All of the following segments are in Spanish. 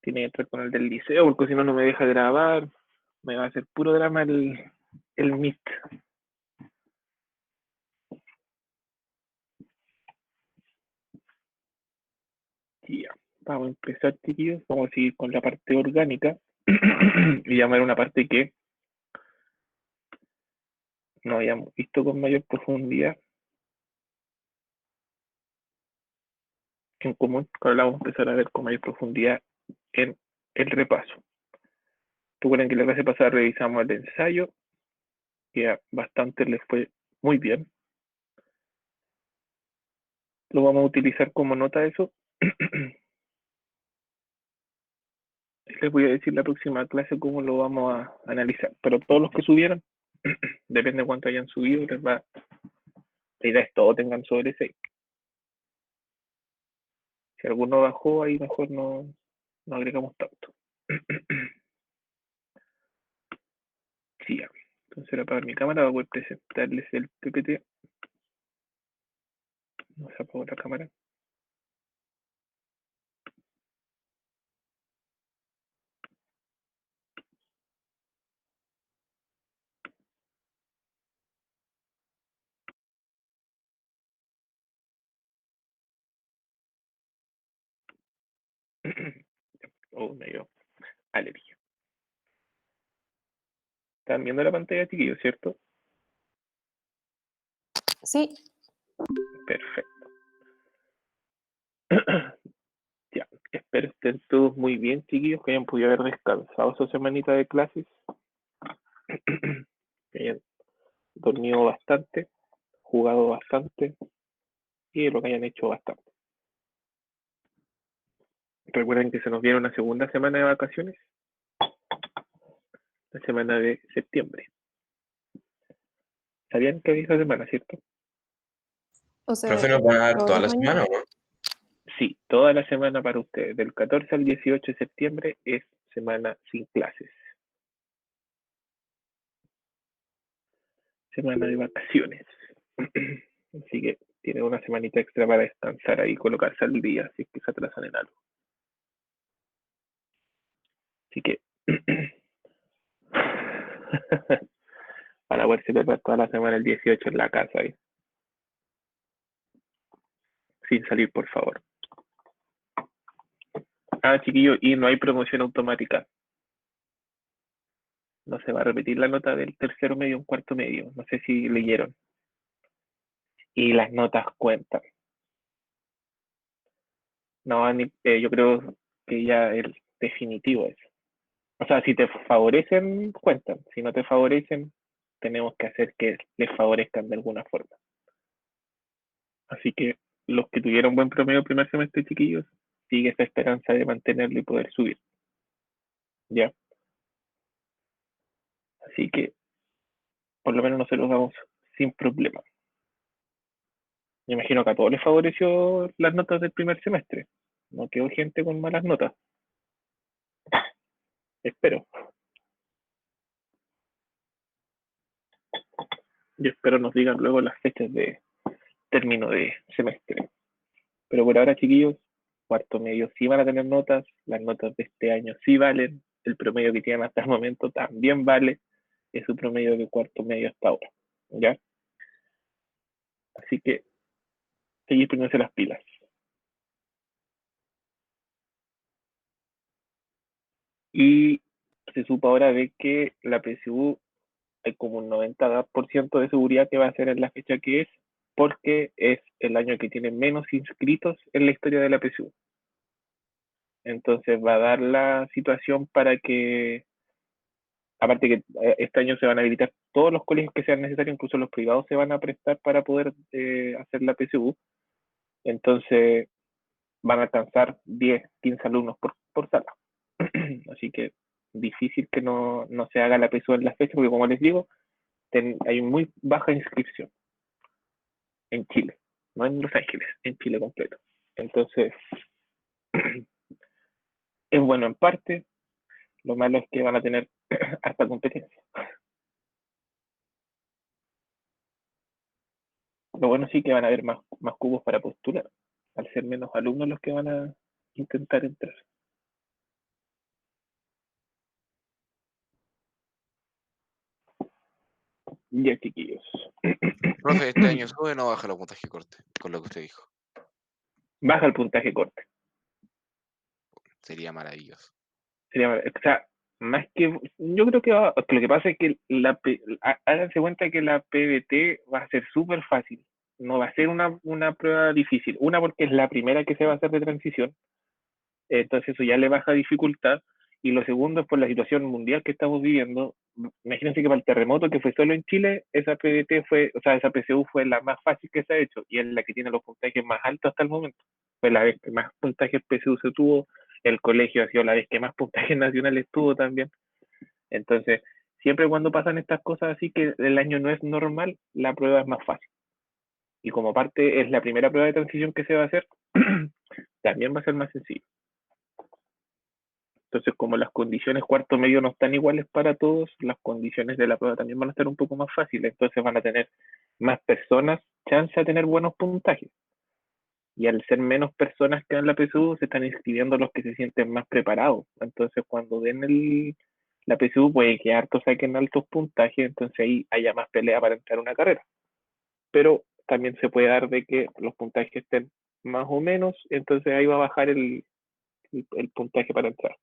tiene que entrar con el del liceo, porque si no, no me deja grabar. Me va a hacer puro drama el Meet. Ya, vamos a empezar, chiquillos. Vamos a seguir con la parte orgánica. Y llamar una parte que no habíamos visto con mayor profundidad en común, que ahora la vamos a empezar a ver con mayor profundidad en el repaso. Recuerden que la clase pasada revisamos el ensayo, que a bastantes les fue muy bien. Lo vamos a utilizar como nota eso. Les voy a decir la próxima clase cómo lo vamos a analizar. Pero todos los que subieron, depende de cuánto hayan subido, les va. La idea es todo tengan sobre 6. Si alguno bajó, ahí mejor no agregamos tanto. Sí, ya. Entonces voy a apagar mi cámara para poder presentarles el PPT. No se apagó la cámara. Oh, me dio alergia. Están viendo la pantalla, chiquillos, ¿cierto? Sí. Perfecto. Ya, espero estén todos muy bien, chiquillos, que hayan podido haber descansado esa semanita de clases, que hayan dormido bastante, jugado bastante y lo que hayan hecho bastante. Recuerden que se nos viene una segunda semana de vacaciones, la semana de septiembre. ¿Sabían que había esa semana, cierto? O sea, ¿Profe nos van a dar todos toda los la años. semana o no? Sí, toda la semana para ustedes, del 14 al 18 de septiembre es semana sin clases. Semana de vacaciones. Así que tienen una semanita extra para descansar ahí, colocarse al día, si es que se atrasan en algo. Así que para poder celebrar toda la semana el 18 en la casa ahí. Sin salir, por favor. Ah, chiquillo, y no hay promoción automática. No se va a repetir la nota del tercero medio en cuarto medio. No sé si leyeron. Y las notas cuentan. No, yo creo que ya el definitivo es. O sea, si te favorecen, cuentan. Si no te favorecen, tenemos que hacer que les favorezcan de alguna forma. Así que los que tuvieron buen promedio primer semestre, chiquillos, sigue esa esperanza de mantenerlo y poder subir. ¿Ya? Así que por lo menos no se los damos sin problema. Me imagino que a todos les favoreció las notas del primer semestre. No quedó gente con malas notas. Espero. Yo espero nos digan luego las fechas de término de semestre. Pero por ahora, chiquillos, cuarto medio sí van a tener notas. Las notas de este año sí valen. El promedio que tienen hasta el momento también vale. Es su promedio de cuarto medio hasta ahora. ¿Ya? Así que seguir poniéndose las pilas. Y se supo ahora de que la PSU hay como un 90% de seguridad que va a ser en la fecha que es, porque es el año que tiene menos inscritos en la historia de la PSU. Entonces va a dar la situación para que, aparte que este año se van a habilitar todos los colegios que sean necesarios, incluso los privados se van a prestar para poder hacer la PSU. Entonces van a alcanzar 10, 15 alumnos por sala. Así que difícil que no se haga la PSU en la fecha, porque como les digo, hay muy baja inscripción en Chile, no en Los Ángeles, en Chile completo. Entonces, es bueno en parte, lo malo es que van a tener hasta competencia. Lo bueno sí que van a haber más cubos para postular, al ser menos alumnos los que van a intentar entrar. Ya, chiquillos. Profe, ¿este año sube o no baja el puntaje corte? Con lo que usted dijo. Baja el puntaje corte. Sería maravilloso. O sea, más que, yo creo que lo que pasa es que háganse cuenta que la PBT va a ser súper fácil, no va a ser una prueba difícil. Una, porque es la primera que se va a hacer de transición, entonces eso ya le baja dificultad. Y lo segundo es por la situación mundial que estamos viviendo. Imagínense que para el terremoto que fue solo en Chile, esa PBT fue, o sea, esa PSU fue la más fácil que se ha hecho y es la que tiene los puntajes más altos hasta el momento. Fue la vez que más puntajes PSU se tuvo, el colegio ha sido la vez que más puntajes nacionales tuvo también. Entonces, siempre cuando pasan estas cosas así que el año no es normal, la prueba es más fácil. Y como parte es la primera prueba de transición que se va a hacer, también va a ser más sencillo. Entonces, como las condiciones cuarto medio no están iguales para todos, las condiciones de la prueba también van a estar un poco más fáciles. Entonces van a tener más personas chance a tener buenos puntajes. Y al ser menos personas que dan la PSU, se están inscribiendo los que se sienten más preparados. Entonces, cuando den la PSU, puede que hartos saquen altos puntajes, entonces ahí haya más pelea para entrar a una carrera. Pero también se puede dar de que los puntajes estén más o menos, entonces ahí va a bajar el puntaje para entrar.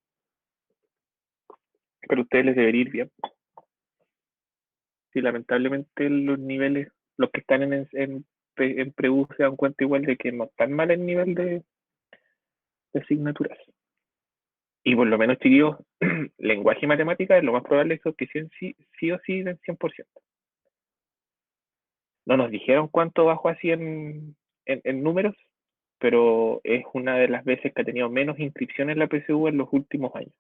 Pero a ustedes les debería ir bien. Sí, lamentablemente los niveles, los que están en PREU se dan cuenta igual de que no están mal en nivel de asignaturas. Y por lo menos, chiquillos, lenguaje y matemática es lo más probable es que sí o sí den 100%. No nos dijeron cuánto bajó así en números, pero es una de las veces que ha tenido menos inscripciones en la PSU en los últimos años,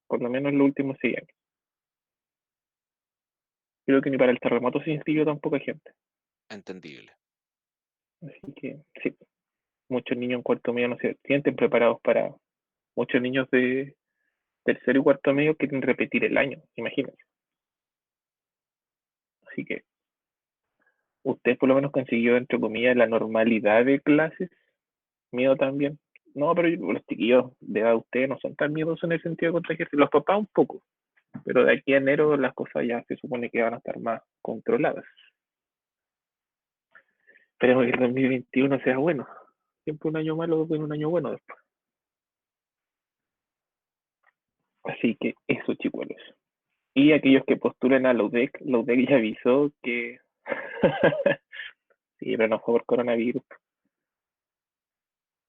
por lo menos en los últimos 6 años. Creo que ni para el terremoto se inscribió tan poca gente. Entendible. Así que sí, muchos niños en cuarto medio no se sienten preparados para. Muchos niños de tercero y cuarto medio quieren repetir el año, imagínense. Así que usted por lo menos consiguió, entre comillas, la normalidad de clases, miedo también. No, pero los chiquillos de edad de ustedes no son tan miedosos en el sentido de contagiarse. Los papás un poco, pero de aquí a enero las cosas ya se supone que van a estar más controladas. Esperemos que el 2021 sea bueno. Siempre un año malo, después un año bueno después. Así que eso, chicuelos. Y aquellos que postulen a la UDEC ya avisó que sí, pero no fue por coronavirus.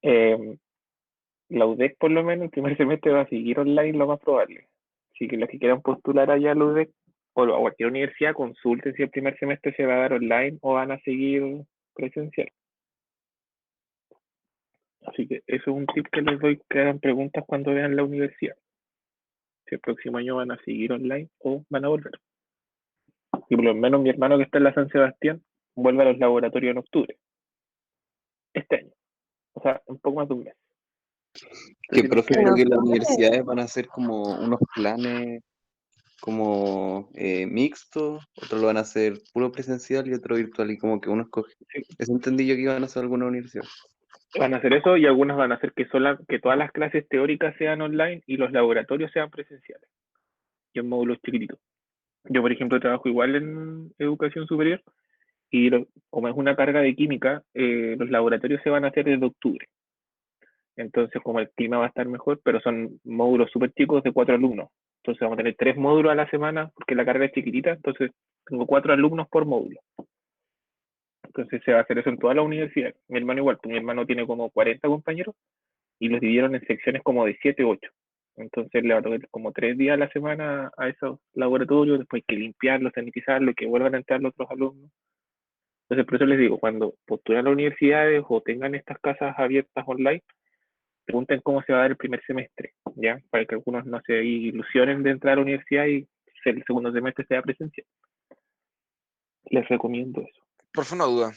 La UDEC por lo menos el primer semestre va a seguir online lo más probable. Así que los que quieran postular allá a la UDEC o a cualquier universidad, consulten si el primer semestre se va a dar online o van a seguir presencial. Así que eso es un tip que les doy, que hagan preguntas cuando vean la universidad. Si el próximo año van a seguir online o van a volver. Y por lo menos mi hermano que está en la San Sebastián vuelve a los laboratorios en octubre. Este año. O sea, un poco más de un mes. Que Entonces, profe, que creo No que las sé. universidades van a hacer como unos planes como mixtos, otros lo van a hacer puro presencial y otro virtual, y como que uno escoge. sí, Eso entendí yo que iban a hacer algunas universidades. van a hacer eso y algunas van a hacer que todas las clases teóricas sean online y los laboratorios sean presenciales y en módulos chiquititos. Yo, por ejemplo, trabajo igual en educación superior y como es una carga de química, los laboratorios se van a hacer desde octubre. Entonces, como el clima va a estar mejor, pero son módulos súper chicos de 4 alumnos. Entonces, vamos a tener 3 módulos a la semana porque la carga es chiquitita. Entonces, tengo 4 alumnos por módulo. Entonces, se va a hacer eso en toda la universidad. Mi hermano igual, pues mi hermano tiene como 40 compañeros y los dividieron en secciones como de 7 u 8. Entonces le va a tocar como 3 días a la semana a esos laboratorios, después hay que limpiarlos, sanitizarlos, que vuelvan a entrar los otros alumnos. Entonces por eso les digo, cuando postulan a las universidades o tengan estas casas abiertas online, pregunten cómo se va a dar el primer semestre, ¿ya? Para que algunos no se ilusionen de entrar a la universidad y el segundo semestre sea presencial. Les recomiendo eso. Profe, una duda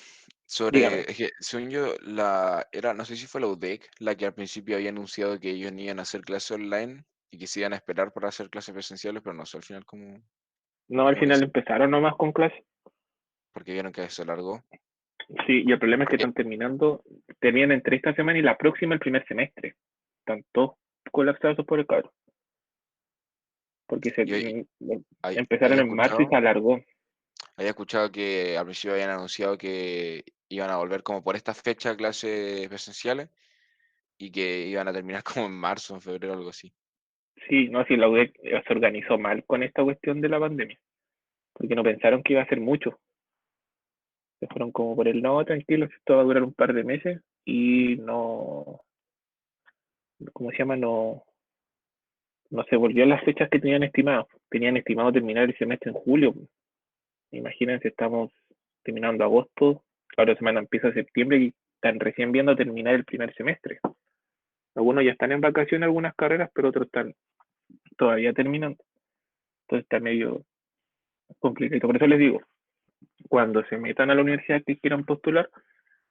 sobre, Dígame. es que según yo, no sé si fue la UDEC la que al principio había anunciado que ellos no iban a hacer clases online y que se iban a esperar para hacer clases presenciales, pero no sé al final No, al cómo lo final hicieron, empezaron nomás con clases. porque vieron que se alargó. Sí, y el problema es que Porque están terminan entre esta semana y la próxima el primer semestre. Están todos colapsados por el cabrón. Porque yo empezaron había en marzo y escuchado, se alargó. Había escuchado que al principio habían anunciado que iban a volver como por esta fecha a clases presenciales y que iban a terminar como en marzo, en febrero, algo así. Sí, no, si la UDEC se organizó mal con esta cuestión de la pandemia, porque no pensaron que iba a ser mucho. Se fueron como por el no, tranquilo, esto va a durar un par de meses y no, ¿cómo se llama? No se volvió a las fechas que tenían estimadas. Tenían estimado terminar el semestre en julio. Imagínense, estamos terminando agosto, la otra semana empieza septiembre y están recién viendo terminar el primer semestre. Algunos ya están en vacaciones algunas carreras, pero otros están todavía terminando. Entonces está medio complicado. Por eso les digo, cuando se metan a la universidad que quieran postular,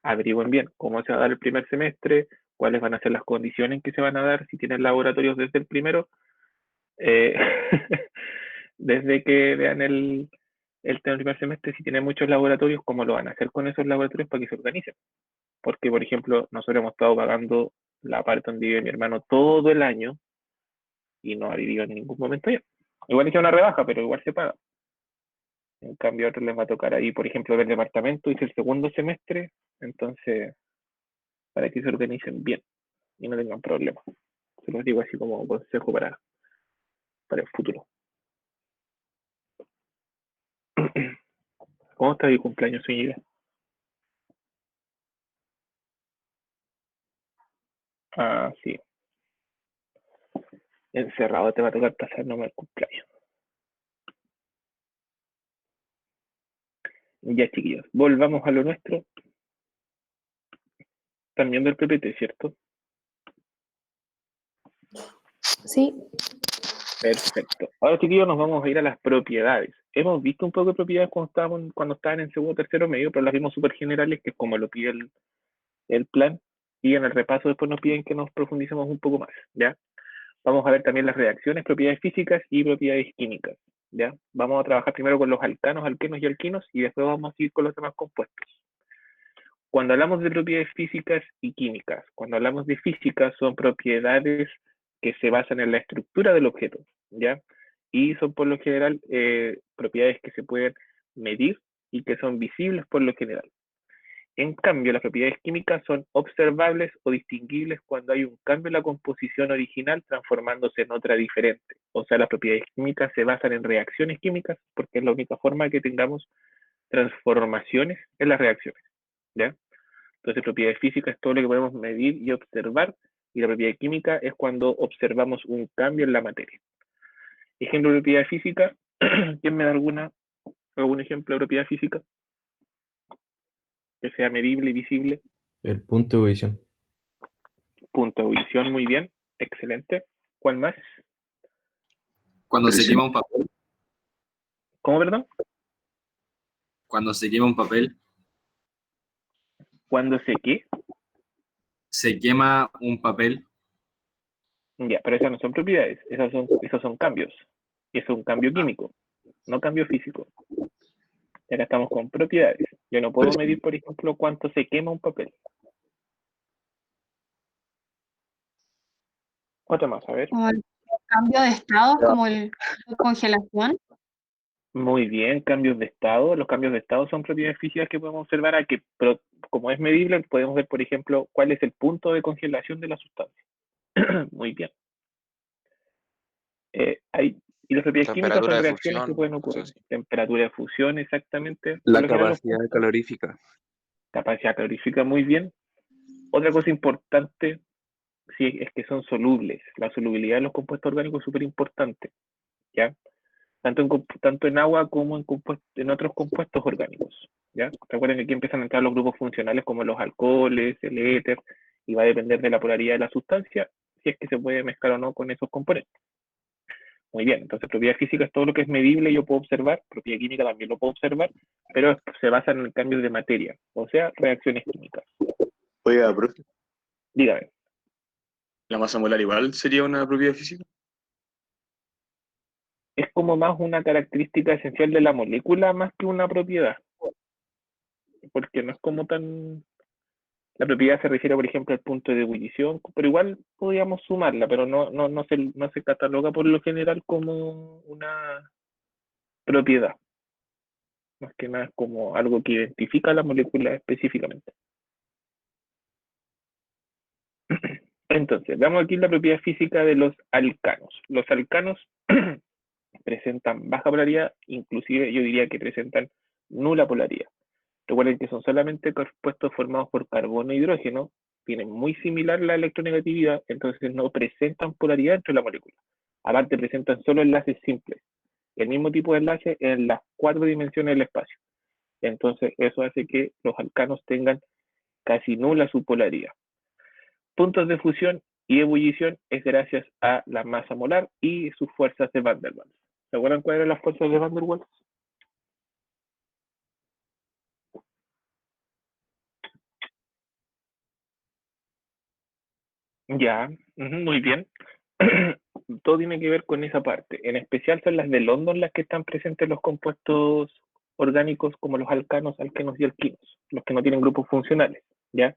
averigüen bien cómo se va a dar el primer semestre, cuáles van a ser las condiciones en que se van a dar, si tienen laboratorios desde el primero, eh, desde que vean el primer semestre, si tienen muchos laboratorios, cómo lo van a hacer con esos laboratorios para que se organicen. Porque, por ejemplo, nosotros hemos estado pagando la parte donde vive mi hermano todo el año y no ha vivido en ningún momento ya. Igual es una rebaja, pero igual se paga. En cambio, a otros les va a tocar ahí, por ejemplo, ver departamento, hice el segundo semestre, entonces, para que se organicen bien y no tengan problemas. Se los digo así como consejo para el futuro. ¿Cómo está mi cumpleaños, señora? Ah, sí. Encerrado te va a tocar pasar nomás el cumpleaños. Ya, chiquillos, volvamos a lo nuestro. Están viendo el PPT, ¿cierto? Sí, Perfecto. Ahora, chiquillos, nos vamos a ir a las propiedades. Hemos visto un poco de propiedades cuando estaban en segundo o tercero medio, pero las vimos súper generales, que es como lo pide el plan. Y en el repaso después nos piden que nos profundicemos un poco más, ¿ya? Vamos a ver también las reacciones, propiedades físicas y propiedades químicas, ¿ya? Vamos a trabajar primero con los alcanos, alquenos y alquinos y después vamos a ir con los demás compuestos. Cuando hablamos de propiedades físicas y químicas, cuando hablamos de física son propiedades que se basan en la estructura del objeto, ¿ya? Y son por lo general propiedades que se pueden medir y que son visibles por lo general. En cambio, las propiedades químicas son observables o distinguibles cuando hay un cambio en la composición original transformándose en otra diferente. O sea, las propiedades químicas se basan en reacciones químicas porque es la única forma que tengamos transformaciones en las reacciones, ¿ya? Entonces, propiedades físicas es todo lo que podemos medir y observar, y la propiedad química es cuando observamos un cambio en la materia. Ejemplo de propiedad física, ¿quién me da algún ejemplo de propiedad física que sea medible y visible? El punto de ebullición. Punto de ebullición, muy bien, excelente. ¿Cuál más? Cuando se quema un papel, ¿Cómo, perdón? cuando se quema un papel, ¿Cuándo se qué? se quema un papel, Ya, pero esas no son propiedades, esos son cambios. Es un cambio químico, no cambio físico. Y acá estamos con propiedades. Yo no puedo medir, por ejemplo, cuánto se quema un papel. Otra más, a ver. Como el cambio de estados, como el congelación. Muy bien, cambios de estado. Los cambios de estado son propiedades físicas que podemos observar a que, pero como es medible, podemos ver, por ejemplo, cuál es el punto de congelación de la sustancia. Muy bien. Y las propiedades químicas Temperatura son de reacciones que fusión, pueden ocurrir. cosas así. Temperatura de fusión, exactamente. Por La lo general, los capacidad puntos- calorífica. capacidad calorífica, muy bien. Otra cosa importante, sí, es que son solubles. La solubilidad de los compuestos orgánicos es súper importante, ¿ya? Tanto en agua como en otros compuestos orgánicos, ¿ya? Recuerden que aquí empiezan a entrar los grupos funcionales como los alcoholes, el éter, y va a depender de la polaridad de la sustancia, si es que se puede mezclar o no con esos componentes. Muy bien, entonces propiedad física es todo lo que es medible, yo puedo observar, propiedad química también lo puedo observar, pero se basa en el cambio de materia, o sea, reacciones químicas. Oiga, profe, Dígame. ¿la masa molar igual sería una propiedad física? Es como más una característica esencial de la molécula más que una propiedad, porque no es como tan... La propiedad se refiere, por ejemplo, al punto de ebullición, pero igual podríamos sumarla, pero no se cataloga por lo general como una propiedad. Más que nada es como algo que identifica la molécula específicamente. Entonces, veamos aquí la propiedad física de los alcanos. Los alcanos presentan baja polaridad, inclusive yo diría que presentan nula polaridad. Recuerden que son solamente compuestos formados por carbono e hidrógeno, tienen muy similar la electronegatividad, entonces no presentan polaridad dentro de la molécula. Aparte presentan solo enlaces simples, el mismo tipo de enlace en las 4 dimensiones del espacio. Entonces eso hace que los alcanos tengan casi nula su polaridad. Puntos de fusión y ebullición es gracias a la masa molar y sus fuerzas de Van der Waals. ¿Se acuerdan cuáles eran las fuerzas de Van der Waals? Ya, muy bien. Todo tiene que ver con esa parte. En especial son las de London las que están presentes en los compuestos orgánicos como los alcanos, alquenos y alquinos, los que no tienen grupos funcionales, ¿ya?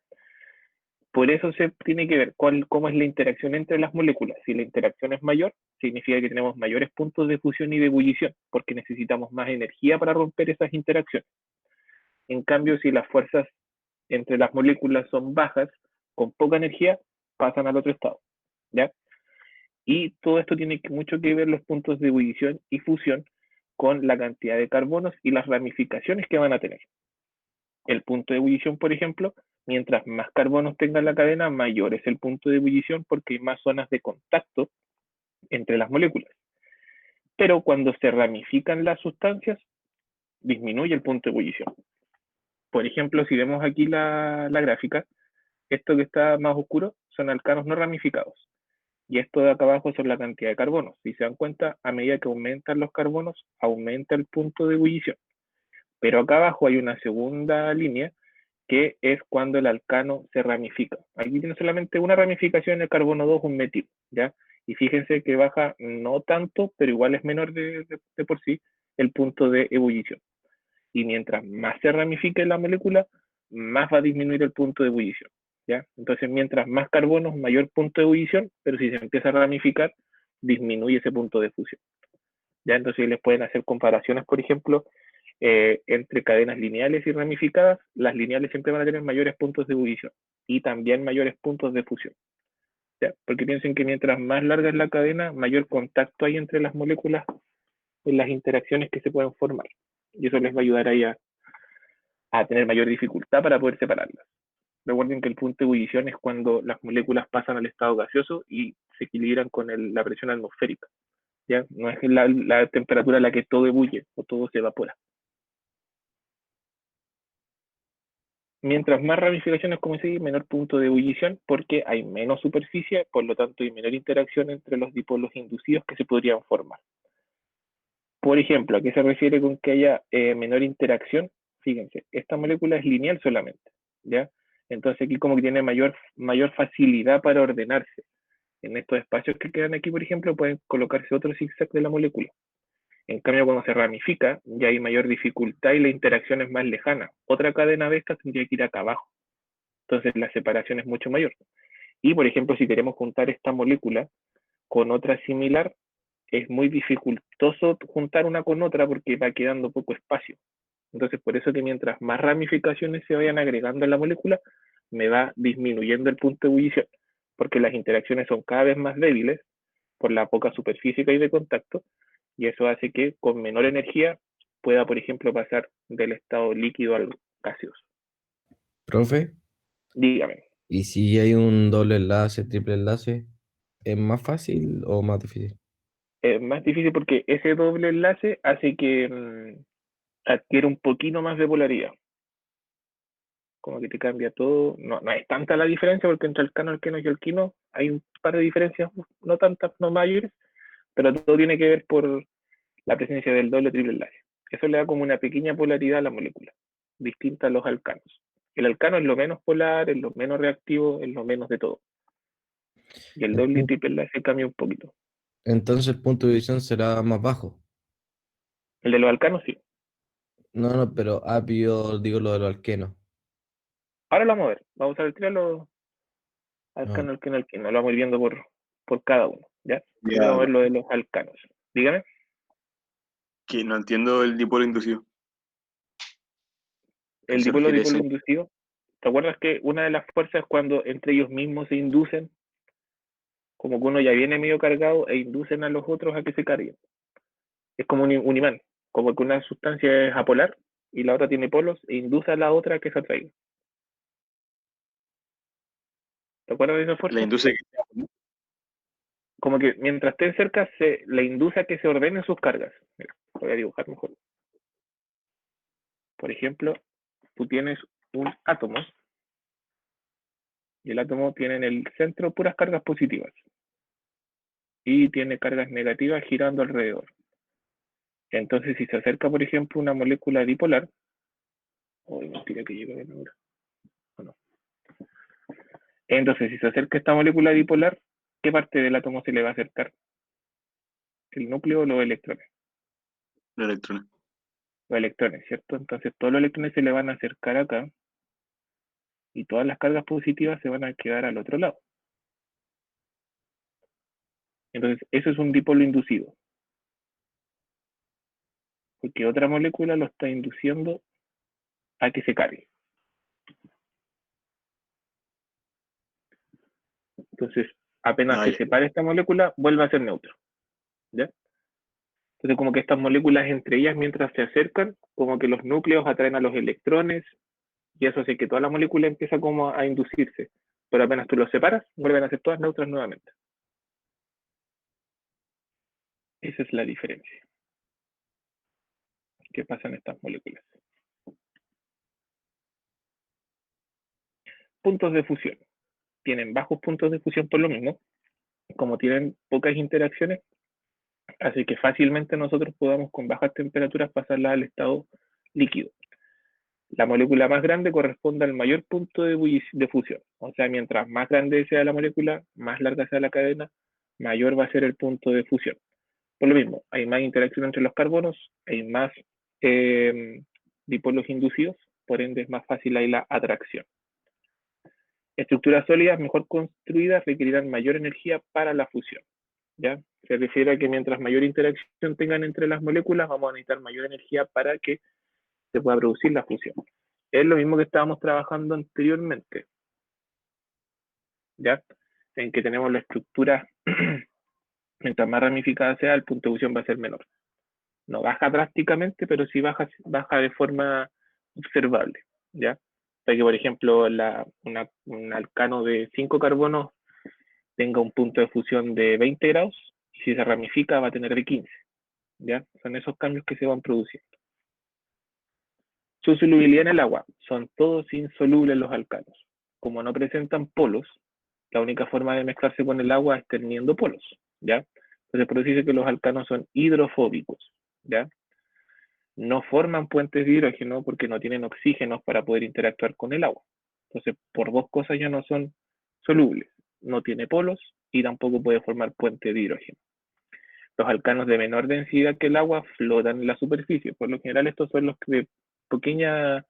Por eso se tiene que ver cómo es la interacción entre las moléculas. Si la interacción es mayor, significa que tenemos mayores puntos de fusión y de ebullición, porque necesitamos más energía para romper esas interacciones. En cambio, si las fuerzas entre las moléculas son bajas, con poca energía, pasan al otro estado, ¿ya? Y todo esto tiene mucho que ver los puntos de ebullición y fusión con la cantidad de carbonos y las ramificaciones que van a tener. El punto de ebullición, por ejemplo, mientras más carbonos tenga la cadena, mayor es el punto de ebullición porque hay más zonas de contacto entre las moléculas. Pero cuando se ramifican las sustancias, disminuye el punto de ebullición. Por ejemplo, si vemos aquí la gráfica, esto que está más oscuro son alcanos no ramificados. Y esto de acá abajo son la cantidad de carbonos. Si se dan cuenta, a medida que aumentan los carbonos, aumenta el punto de ebullición. Pero acá abajo hay una segunda línea que es cuando el alcano se ramifica. Aquí tiene solamente una ramificación, el carbono 2, un metil, ¿ya? Y fíjense que baja no tanto, pero igual es menor de por sí el punto de ebullición. Y mientras más se ramifique la molécula, más va a disminuir el punto de ebullición, ¿ya? Entonces, mientras más carbonos, mayor punto de ebullición, pero si se empieza a ramificar, disminuye ese punto de fusión, ¿ya? Entonces, les pueden hacer comparaciones, por ejemplo, entre cadenas lineales y ramificadas. Las lineales siempre van a tener mayores puntos de ebullición y también mayores puntos de fusión, ¿ya? Porque piensen que mientras más larga es la cadena, mayor contacto hay entre las moléculas en las interacciones que se pueden formar. Y eso les va a ayudar ahí a tener mayor dificultad para poder separarlas. Recuerden que el punto de ebullición es cuando las moléculas pasan al estado gaseoso y se equilibran con la presión atmosférica, ¿ya? No es la temperatura a la que todo ebulle o todo se evapora. Mientras más ramificaciones, como se dice, menor punto de ebullición, porque hay menos superficie, por lo tanto hay menor interacción entre los dipolos inducidos que se podrían formar. Por ejemplo, ¿a qué se refiere con que haya menor interacción? Fíjense, esta molécula es lineal solamente, ¿ya? Entonces aquí como que tiene mayor facilidad para ordenarse. En estos espacios que quedan aquí, por ejemplo, pueden colocarse otro zigzag de la molécula. En cambio, cuando se ramifica, ya hay mayor dificultad y la interacción es más lejana. Otra cadena de estas tendría que ir acá abajo. Entonces la separación es mucho mayor. Y, por ejemplo, si queremos juntar esta molécula con otra similar, es muy dificultoso juntar una con otra porque va quedando poco espacio. Entonces, por eso que mientras más ramificaciones se vayan agregando en la molécula, me va disminuyendo el punto de ebullición, porque las interacciones son cada vez más débiles por la poca superficie que hay de contacto, y eso hace que con menor energía pueda, por ejemplo, pasar del estado líquido al gaseoso. Profe, Dígame. ¿y si hay un doble enlace, triple enlace, es más fácil o más difícil? Es más difícil porque ese doble enlace hace que adquiera un poquito más de polaridad. Como que te cambia todo. No es tanta la diferencia porque entre alcano, alqueno y alquino hay un par de diferencias, no tantas, no mayores, pero todo tiene que ver por la presencia del doble o triple enlace. Eso le da como una pequeña polaridad a la molécula, distinta a los alcanos. El alcano es lo menos polar, es lo menos reactivo, es lo menos de todo. Y el doble y triple enlace cambia un poquito. Entonces el punto de visión será más bajo. El de los alcanos sí. No, pero yo digo lo de los alquenos. Ahora lo vamos a ver. Vamos a usar el triángulo Ah, alcano, alqueno, alquino. Lo vamos a ir viendo por cada uno, ¿ya? Ya, Vamos a ver lo de los alcanos. Dígame. que no entiendo el dipolo inducido. el se dipolo refiere a eso? inducido, ¿te acuerdas que una de las fuerzas es cuando entre ellos mismos se inducen? Como que uno ya viene medio cargado e inducen a los otros a que se carguen. Es como un imán, como que una sustancia es apolar y la otra tiene polos e induce a la otra a que se atraiga. ¿Te acuerdas de esa fuerza? La induce que Como que mientras estén cerca se le induce a que se ordenen sus cargas. Mira, voy a dibujar mejor. Por ejemplo, tú tienes un átomo y el átomo tiene en el centro puras cargas positivas y tiene cargas negativas girando alrededor. Entonces, si se acerca, por ejemplo, una molécula dipolar, mentira que llega de nuevo. No. Entonces, si se acerca esta molécula dipolar, ¿qué parte del átomo se le va a acercar? ¿El núcleo o los electrones? los electrones. Los electrones, ¿cierto? Entonces, todos los electrones se le van a acercar acá y todas las cargas positivas se van a quedar al otro lado. Entonces, eso es un dipolo inducido. Porque otra molécula lo está induciendo a que se cargue. Entonces, apenas se separa esta molécula, vuelve a ser neutro. ¿Ya? Entonces, como que estas moléculas entre ellas, mientras se acercan, como que los núcleos atraen a los electrones, y eso hace que toda la molécula empieza como a inducirse. Pero apenas tú los separas, vuelven a ser todas neutras nuevamente. Esa es la diferencia. ¿Qué pasa en estas moléculas? Puntos de fusión. Tienen bajos puntos de fusión por lo mismo. Como tienen pocas interacciones, así que fácilmente nosotros podamos con bajas temperaturas pasarla al estado líquido. La molécula más grande corresponde al mayor punto de fusión. O sea, mientras más grande sea la molécula, más larga sea la cadena, mayor va a ser el punto de fusión. Por lo mismo, hay más interacción entre los carbonos, hay más dipolos inducidos, por ende es más fácil ahí la atracción. Estructuras sólidas mejor construidas requerirán mayor energía para la fusión. ¿Ya? Se refiere a que mientras mayor interacción tengan entre las moléculas, vamos a necesitar mayor energía para que se pueda producir la fusión. Es lo mismo que estábamos trabajando anteriormente, ¿ya? En que tenemos la estructura, mientras más ramificada sea, el punto de fusión va a ser menor. No baja drásticamente, pero sí baja de forma observable, ¿ya? Para que, por ejemplo, un alcano de 5 carbonos tenga un punto de fusión de 20 grados, y si se ramifica va a tener de 15, ¿ya? Son esos cambios que se van produciendo. Su solubilidad en el agua. Son todos insolubles los alcanos. Como no presentan polos, la única forma de mezclarse con el agua es teniendo polos, ¿ya? Entonces, por eso dice que los alcanos son hidrofóbicos, ¿ya? No forman puentes de hidrógeno porque no tienen oxígenos para poder interactuar con el agua. Entonces, por dos cosas ya no son solubles. No tiene polos y tampoco puede formar puente de hidrógeno. Los alcanos de menor densidad que el agua flotan en la superficie. Por lo general, estos son los de pequeñas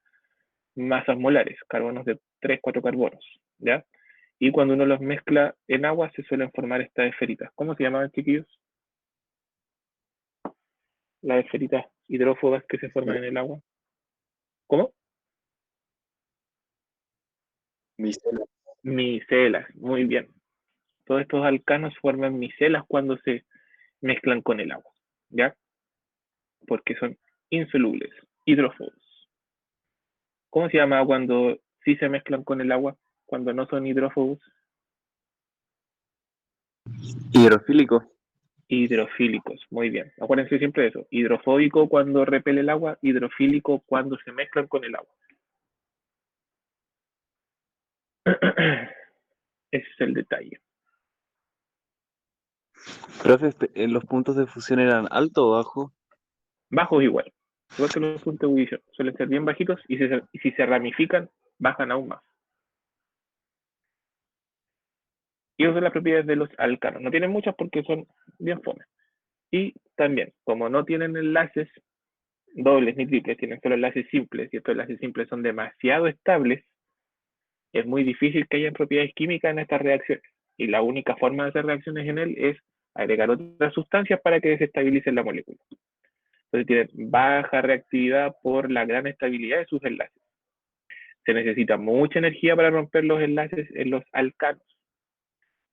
masas molares, carbonos de 3, 4 carbonos, ¿ya? Y cuando uno los mezcla en agua se suelen formar estas esferitas. ¿Cómo se llamaban, chiquillos? Las esferitas hidrófobas que se forman en el agua. ¿Cómo? Micelas. Micelas, muy bien. Todos estos alcanos forman micelas cuando se mezclan con el agua, ¿ya? Porque son insolubles, hidrófobos. ¿Cómo se llama cuando sí se mezclan con el agua, cuando no son hidrófobos? Hidrofílico. Hidrofílicos, muy bien. Acuérdense siempre de eso. Hidrofóbico cuando repele el agua, hidrofílico cuando se mezclan con el agua. Ese es el detalle. Profe, ¿los puntos de fusión eran alto o bajo? Bajos igual que los puntos de ebullición. Suelen ser bien bajitos y si se ramifican, bajan aún más. Y esas son las propiedades de los alcanos. No tienen muchas porque son bien fome. Y también, como no tienen enlaces dobles ni triples, tienen solo enlaces simples, y estos enlaces simples son demasiado estables, es muy difícil que haya propiedades químicas en estas reacciones. Y la única forma de hacer reacciones en él es agregar otras sustancias para que desestabilicen la molécula. Entonces tienen baja reactividad por la gran estabilidad de sus enlaces. se necesita mucha energía para romper los enlaces en los alcanos.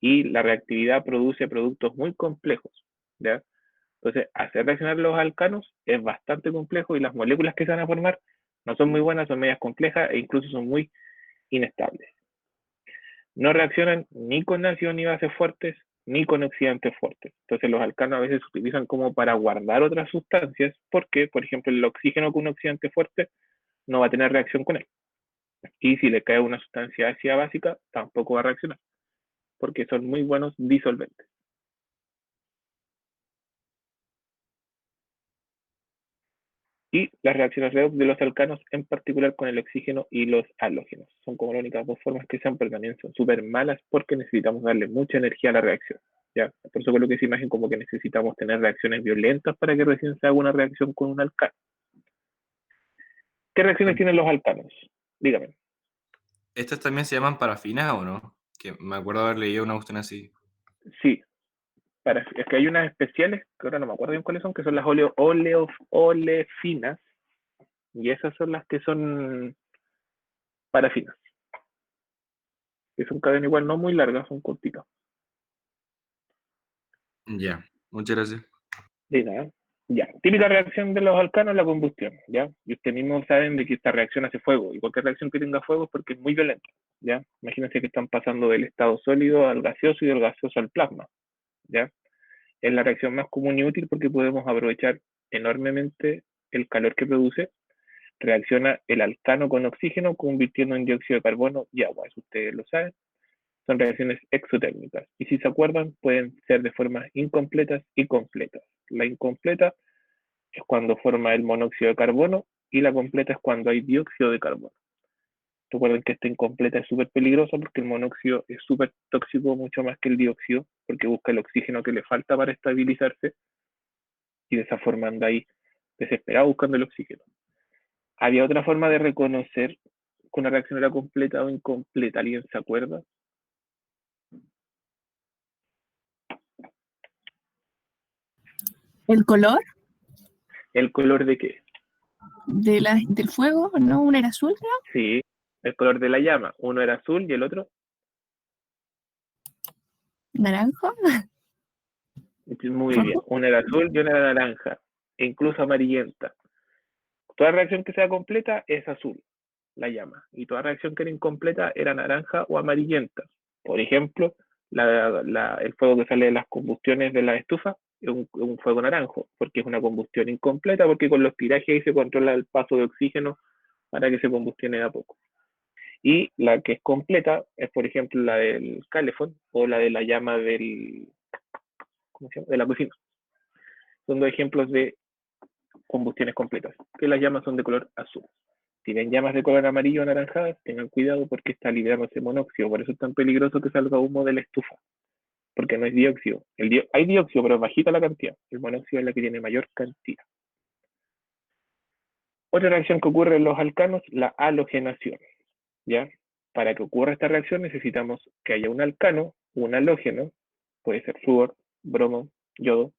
Y la reactividad produce productos muy complejos, ¿ya? Entonces, hacer reaccionar los alcanos es bastante complejo y las moléculas que se van a formar no son muy buenas, son medias complejas e incluso son muy inestables. No reaccionan ni con ácidos ni bases fuertes, ni con oxidantes fuertes. Entonces, los alcanos a veces se utilizan como para guardar otras sustancias, porque, por ejemplo, el oxígeno con un oxidante fuerte no va a tener reacción con él. Y si le cae una sustancia ácida básica, tampoco va a reaccionar, porque son muy buenos disolventes. Y las reacciones redox de los alcanos, en particular con el oxígeno y los halógenos. Son como las únicas dos formas que se han, pero también son súper malas porque necesitamos darle mucha energía a la reacción. ¿Ya? Por eso coloqué esa imagen como que necesitamos tener reacciones violentas para que recién se haga una reacción con un alcano. ¿Qué reacciones tienen los alcanos? Dígame. ¿Estas también se llaman parafinas o no? Que me acuerdo haber leído una cuestión así. Sí. Es que hay unas especiales, que ahora no me acuerdo bien cuáles son, que son las olefinas, y esas son las que son parafinas. Que son cadenas igual no muy largas, son cortitas. Ya, muchas gracias. De nada. Ya, típica reacción de los alcanos, la combustión, ¿ya? Y ustedes mismos saben de que esta reacción hace fuego, y cualquier reacción que tenga fuego es porque es muy violenta, ¿ya? Imagínense que están pasando del estado sólido al gaseoso y del gaseoso al plasma, ¿ya? Es la reacción más común y útil porque podemos aprovechar enormemente el calor que produce. Reacciona el alcano con oxígeno convirtiendo en dióxido de carbono y agua, eso ustedes lo saben. Son reacciones exotérmicas y si se acuerdan pueden ser de formas incompletas y completas. La incompleta es cuando forma el monóxido de carbono y la completa es cuando hay dióxido de carbono. Recuerden que esta incompleta es súper peligrosa porque el monóxido es súper tóxico, mucho más que el dióxido, porque busca el oxígeno que le falta para estabilizarse y de esa forma anda ahí desesperado buscando el oxígeno. Había otra forma de reconocer que una reacción era completa o incompleta. ¿Alguien se acuerda? ¿El color ¿El color de qué? del fuego? ¿No? ¿Una era azul, creo? Sí, el color de la llama. Uno era azul y el otro ¿Naranjo? muy bien. Una era azul y una era naranja, e incluso amarillenta. Toda reacción que sea completa es azul, la llama, y toda reacción que era incompleta era naranja o amarillenta. Por ejemplo, el fuego que sale de las combustiones de la estufa es un fuego naranjo, porque es una combustión incompleta, porque con los tirajes ahí se controla el paso de oxígeno para que se combustione de a poco. Y la que es completa es, por ejemplo, la del calefón o la de la llama ¿cómo se llama? De la cocina. Son dos ejemplos de combustiones completas, que las llamas son de color azul. Si ven llamas de color amarillo o anaranjadas, tengan cuidado porque está liberándose monóxido, por eso es tan peligroso que salga humo de la estufa, porque no es dióxido. Hay dióxido, pero es bajita la cantidad. El monóxido es la que tiene mayor cantidad. Otra reacción que ocurre en los alcanos, la halogenación, ¿ya? Para que ocurra esta reacción necesitamos que haya un alcano, un halógeno, puede ser flúor, bromo, yodo,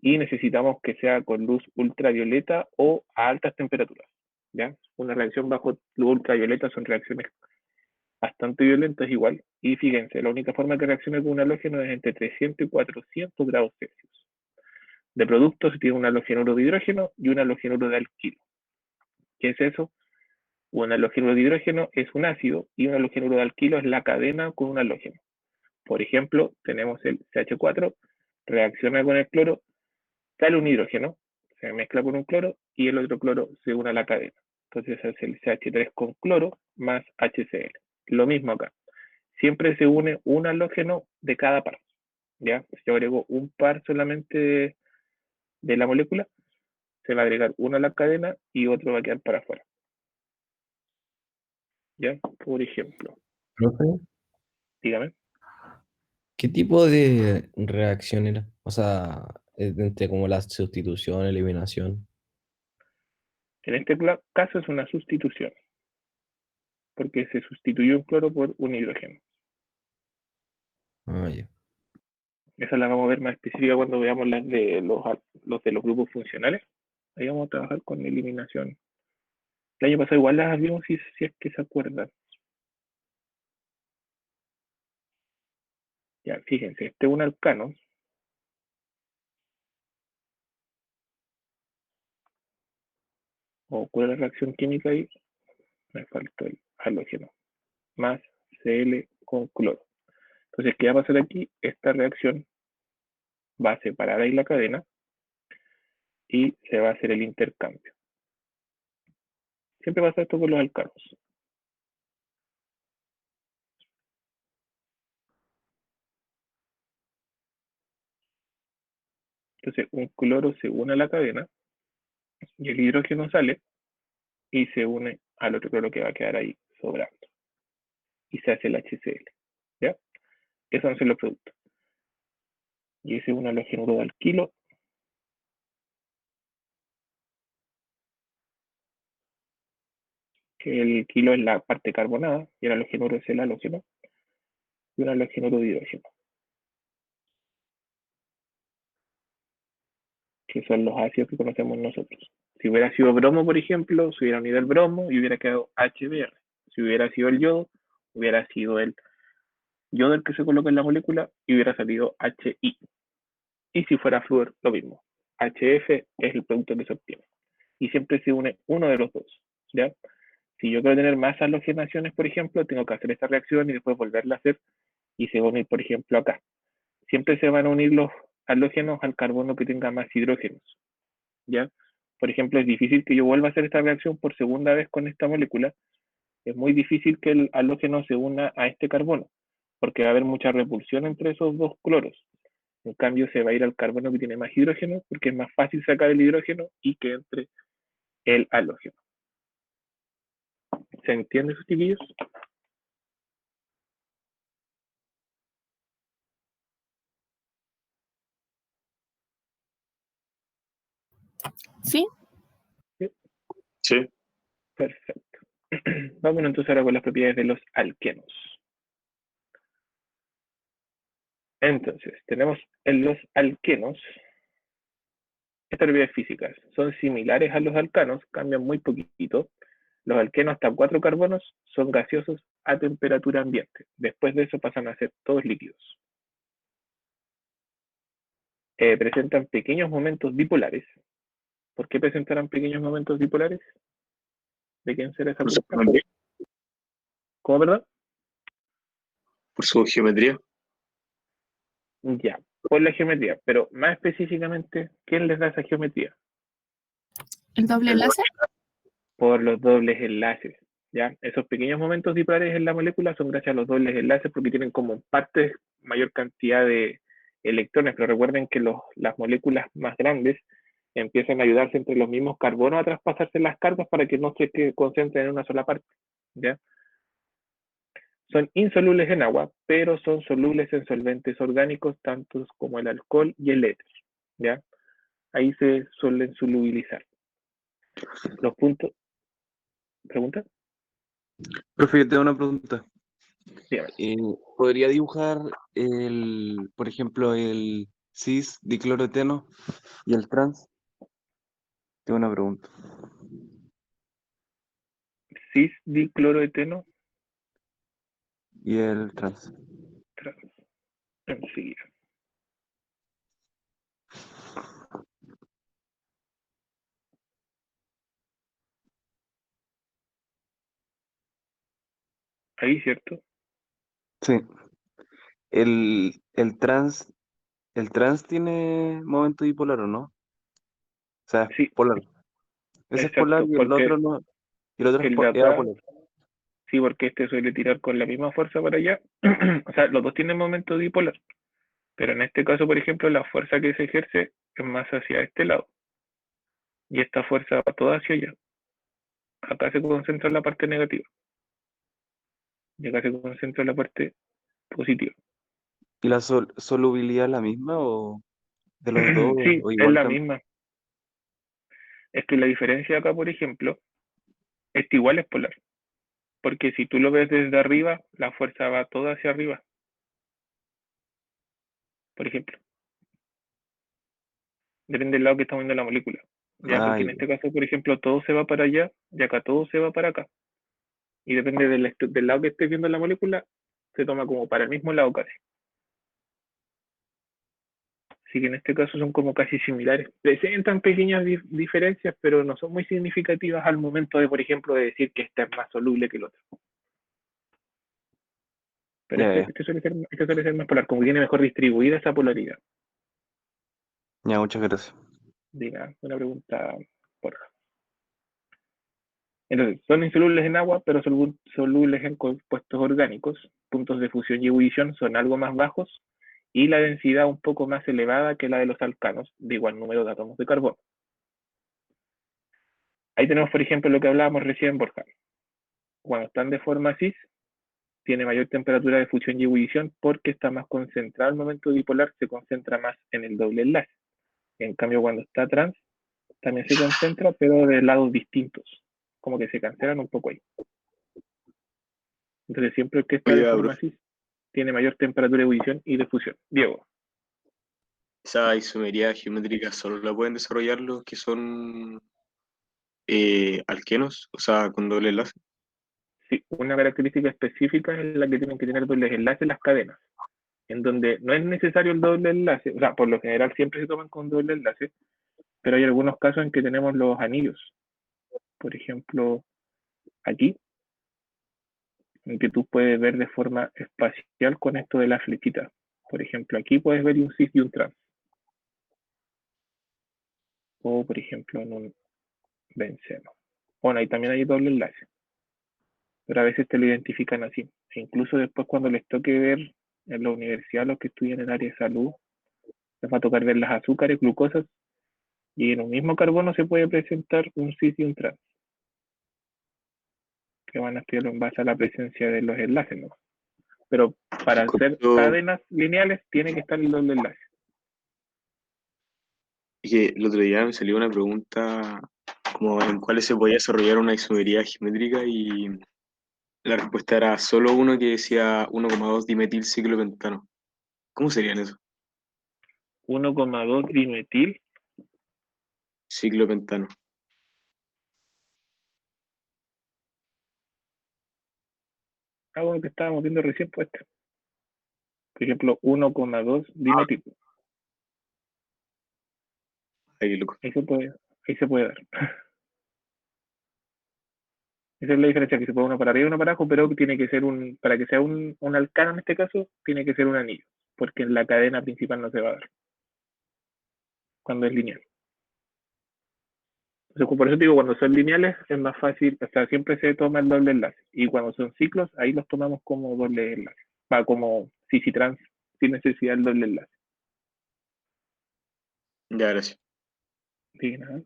y necesitamos que sea con luz ultravioleta o a altas temperaturas, ¿ya? Una reacción bajo luz ultravioleta son reacciones bastante violentas igual, y fíjense, la única forma que reaccione con un halógeno es entre 300 y 400 grados Celsius. De producto se tiene un halogenuro de hidrógeno y un halogenuro de alquilo. ¿Qué es eso? Un halogenuro de hidrógeno es un ácido y un halogenuro de alquilo es la cadena con un halógeno. Por ejemplo, tenemos el CH4, reacciona con el cloro, sale un hidrógeno, se mezcla con un cloro y el otro cloro se une a la cadena. Entonces es el CH3 con cloro más HCl. Lo mismo acá. Siempre se une un halógeno de cada par. ¿Ya? Si yo agrego un par solamente de la molécula, se va a agregar uno a la cadena y otro va a quedar para afuera. ¿Ya? Por ejemplo, Profe, dígame. ¿qué tipo de reacción era? O sea, entre como la sustitución, eliminación. En este caso es una sustitución, porque se sustituyó un cloro por un hidrógeno. Ah, ya. Esa la vamos a ver más específica cuando veamos las de los grupos funcionales. Ahí vamos a trabajar con eliminación El año pasado igual las vimos si es que se acuerdan. Ya, fíjense, este es un alcano. Ocurre la reacción química y me faltó el halógeno. Más Cl con cloro. Entonces, ¿qué va a pasar aquí? Esta reacción va a separar ahí la cadena y se va a hacer el intercambio. Siempre pasa esto con los alcanos. Entonces, un cloro se une a la cadena y el hidrógeno sale y se une al otro cloro que va a quedar ahí sobrando. Y se hace el HCl. ¿Ya? Esos van a ser los productos. Y ese es un halógeno de alquilo. Que el kilo es la parte carbonada y el halógeno es el halógeno. Y un halógeno de hidrógeno. Que son los ácidos que conocemos nosotros. Si hubiera sido bromo, por ejemplo, se hubiera unido el bromo y hubiera quedado HBr. Si hubiera sido el yodo, hubiera sido el yodo el que se coloca en la molécula y hubiera salido HI. Y si fuera flúor, lo mismo. HF es el producto que se obtiene. Y siempre se une uno de los dos. ¿Ya? Si yo quiero tener más halogenaciones, por ejemplo, tengo que hacer esta reacción y después volverla a hacer y se va a unir, por ejemplo, acá. Siempre se van a unir los halógenos al carbono que tenga más hidrógenos. ¿Ya? Por ejemplo, es difícil que yo vuelva a hacer esta reacción por segunda vez con esta molécula. Es muy difícil que el halógeno se una a este carbono, porque va a haber mucha repulsión entre esos dos cloros. En cambio, se va a ir al carbono que tiene más hidrógeno, porque es más fácil sacar el hidrógeno y que entre el halógeno. ¿Se entiende, sus chiquillos? ¿Sí? Sí. Perfecto. Vamos entonces ahora con las propiedades de los alquenos. Entonces, tenemos en los alquenos, estas propiedades físicas son similares a los alcanos, cambian muy poquito. Los alquenos hasta 4 carbonos son gaseosos a temperatura ambiente. Después de eso pasan a ser todos líquidos. Presentan pequeños momentos dipolares. ¿Por qué presentarán pequeños momentos dipolares? ¿De quién será esa Por su pregunta? geometría. ¿Cómo, verdad? Por su geometría. Ya, por la geometría. Pero más específicamente, ¿quién les da esa geometría? ¿El doble enlace? Por los dobles enlaces. ¿Ya? Esos pequeños momentos dipolares en la molécula son gracias a los dobles enlaces porque tienen como partes mayor cantidad de electrones, pero recuerden que las moléculas más grandes empiezan a ayudarse entre los mismos carbonos a traspasarse las cargas para que no se concentren en una sola parte. ¿Ya? Son insolubles en agua, pero son solubles en solventes orgánicos, tantos como el alcohol y el éter. ¿Ya? Ahí se suelen solubilizar. Los puntos. ¿Pregunta? Profe, yo tengo una pregunta. Dígame. ¿Podría dibujar por ejemplo, el cis dicloroeteno y el trans? Tengo una pregunta. Cis dicloroeteno. Y el trans. Enseguida. Ahí, ¿cierto? Sí. El trans tiene momento dipolar, ¿o no? O sea, es Sí, polar. Ese es polar exacto, y el porque otro no. Y el otro el de es acá, apolar. sí, porque este suele tirar con la misma fuerza para allá. O sea, los dos tienen momento dipolar, pero en este caso, por ejemplo, la fuerza que se ejerce es más hacia este lado. Y esta fuerza va toda hacia allá. Acá se concentra la parte negativa. Y acá se concentra la parte positiva. ¿Y la solubilidad es la misma o de los dos Sí, o es igual la cambia? misma. Es que la diferencia acá, por ejemplo, este igual es polar. Porque si tú lo ves desde arriba, la fuerza va toda hacia arriba. Por ejemplo. Depende del lado que está viendo la molécula. Ya, porque en ya. este caso, por ejemplo, todo se va para allá y acá todo se va para acá. Y depende del lado que estés viendo la molécula, se toma como para el mismo lado casi. Así que en este caso son como casi similares. Presentan pequeñas diferencias, pero no son muy significativas al momento de, por ejemplo, de decir que esta es más soluble que el otro. Pero Ya, ya. este suele ser más polar, como tiene mejor distribuida esa polaridad. Ya, muchas gracias. Diga, una pregunta, Borja. Entonces, son insolubles en agua, pero solubles en compuestos orgánicos. Puntos de fusión y ebullición son algo más bajos y la densidad un poco más elevada que la de los alcanos, de igual número de átomos de carbono. Ahí tenemos, por ejemplo, lo que hablábamos recién, Borja. Cuando están de forma cis, tiene mayor temperatura de fusión y ebullición porque está más concentrado. El momento dipolar se concentra más en el doble enlace. En cambio, cuando está trans, también se concentra, pero de lados distintos. Como que se cancelan un poco ahí. Entonces, siempre que está de Oiga, forma profe, cis, tiene mayor temperatura de ebullición y de fusión. Diego. esa isomería geométrica solo la pueden desarrollar los que son alquenos, o sea, con doble enlace. Sí, una característica específica es la que tienen que tener dobles enlaces las cadenas, en donde no es necesario el doble enlace, o sea, por lo general siempre se toman con doble enlace, pero hay algunos casos en que tenemos los anillos. Por ejemplo, aquí, en que tú puedes ver de forma espacial con esto de la flechita. Por ejemplo, aquí puedes ver un cis y un trans. O, por ejemplo, en un benceno. Bueno, ahí también hay doble enlace, pero a veces te lo identifican así. E incluso después cuando les toque ver en la universidad los que estudian en el área de salud, les va a tocar ver las azúcares, glucosas, y en un mismo carbono se puede presentar un cis y un trans, que van a estudiarlo en base a la presencia de los enlaces, ¿no? Pero para hacer cadenas lineales tiene que estar el doble enlace. Es que el otro día me salió una pregunta como en cuáles se podía desarrollar una isomería geométrica y la respuesta era solo uno que decía 1,2 dimetilciclopentano. ¿Cómo serían eso? 1,2 dimetil. Ciclopentano. Algo que estábamos viendo recién puesto. Por ejemplo, 1,2 dimetil. Ay, loco. Ahí se puede dar. Esa es la diferencia, que se puede uno para arriba y uno para abajo, pero tiene que ser para que sea un alcano en este caso, tiene que ser un anillo, porque en la cadena principal no se va a dar, cuando es lineal. Entonces, por eso digo, cuando son lineales es más fácil, o sea, siempre se toma el doble enlace, y cuando son ciclos, ahí los tomamos como doble enlace, va como cis y trans, sin necesidad del doble enlace. Ya, gracias. Sí, nada.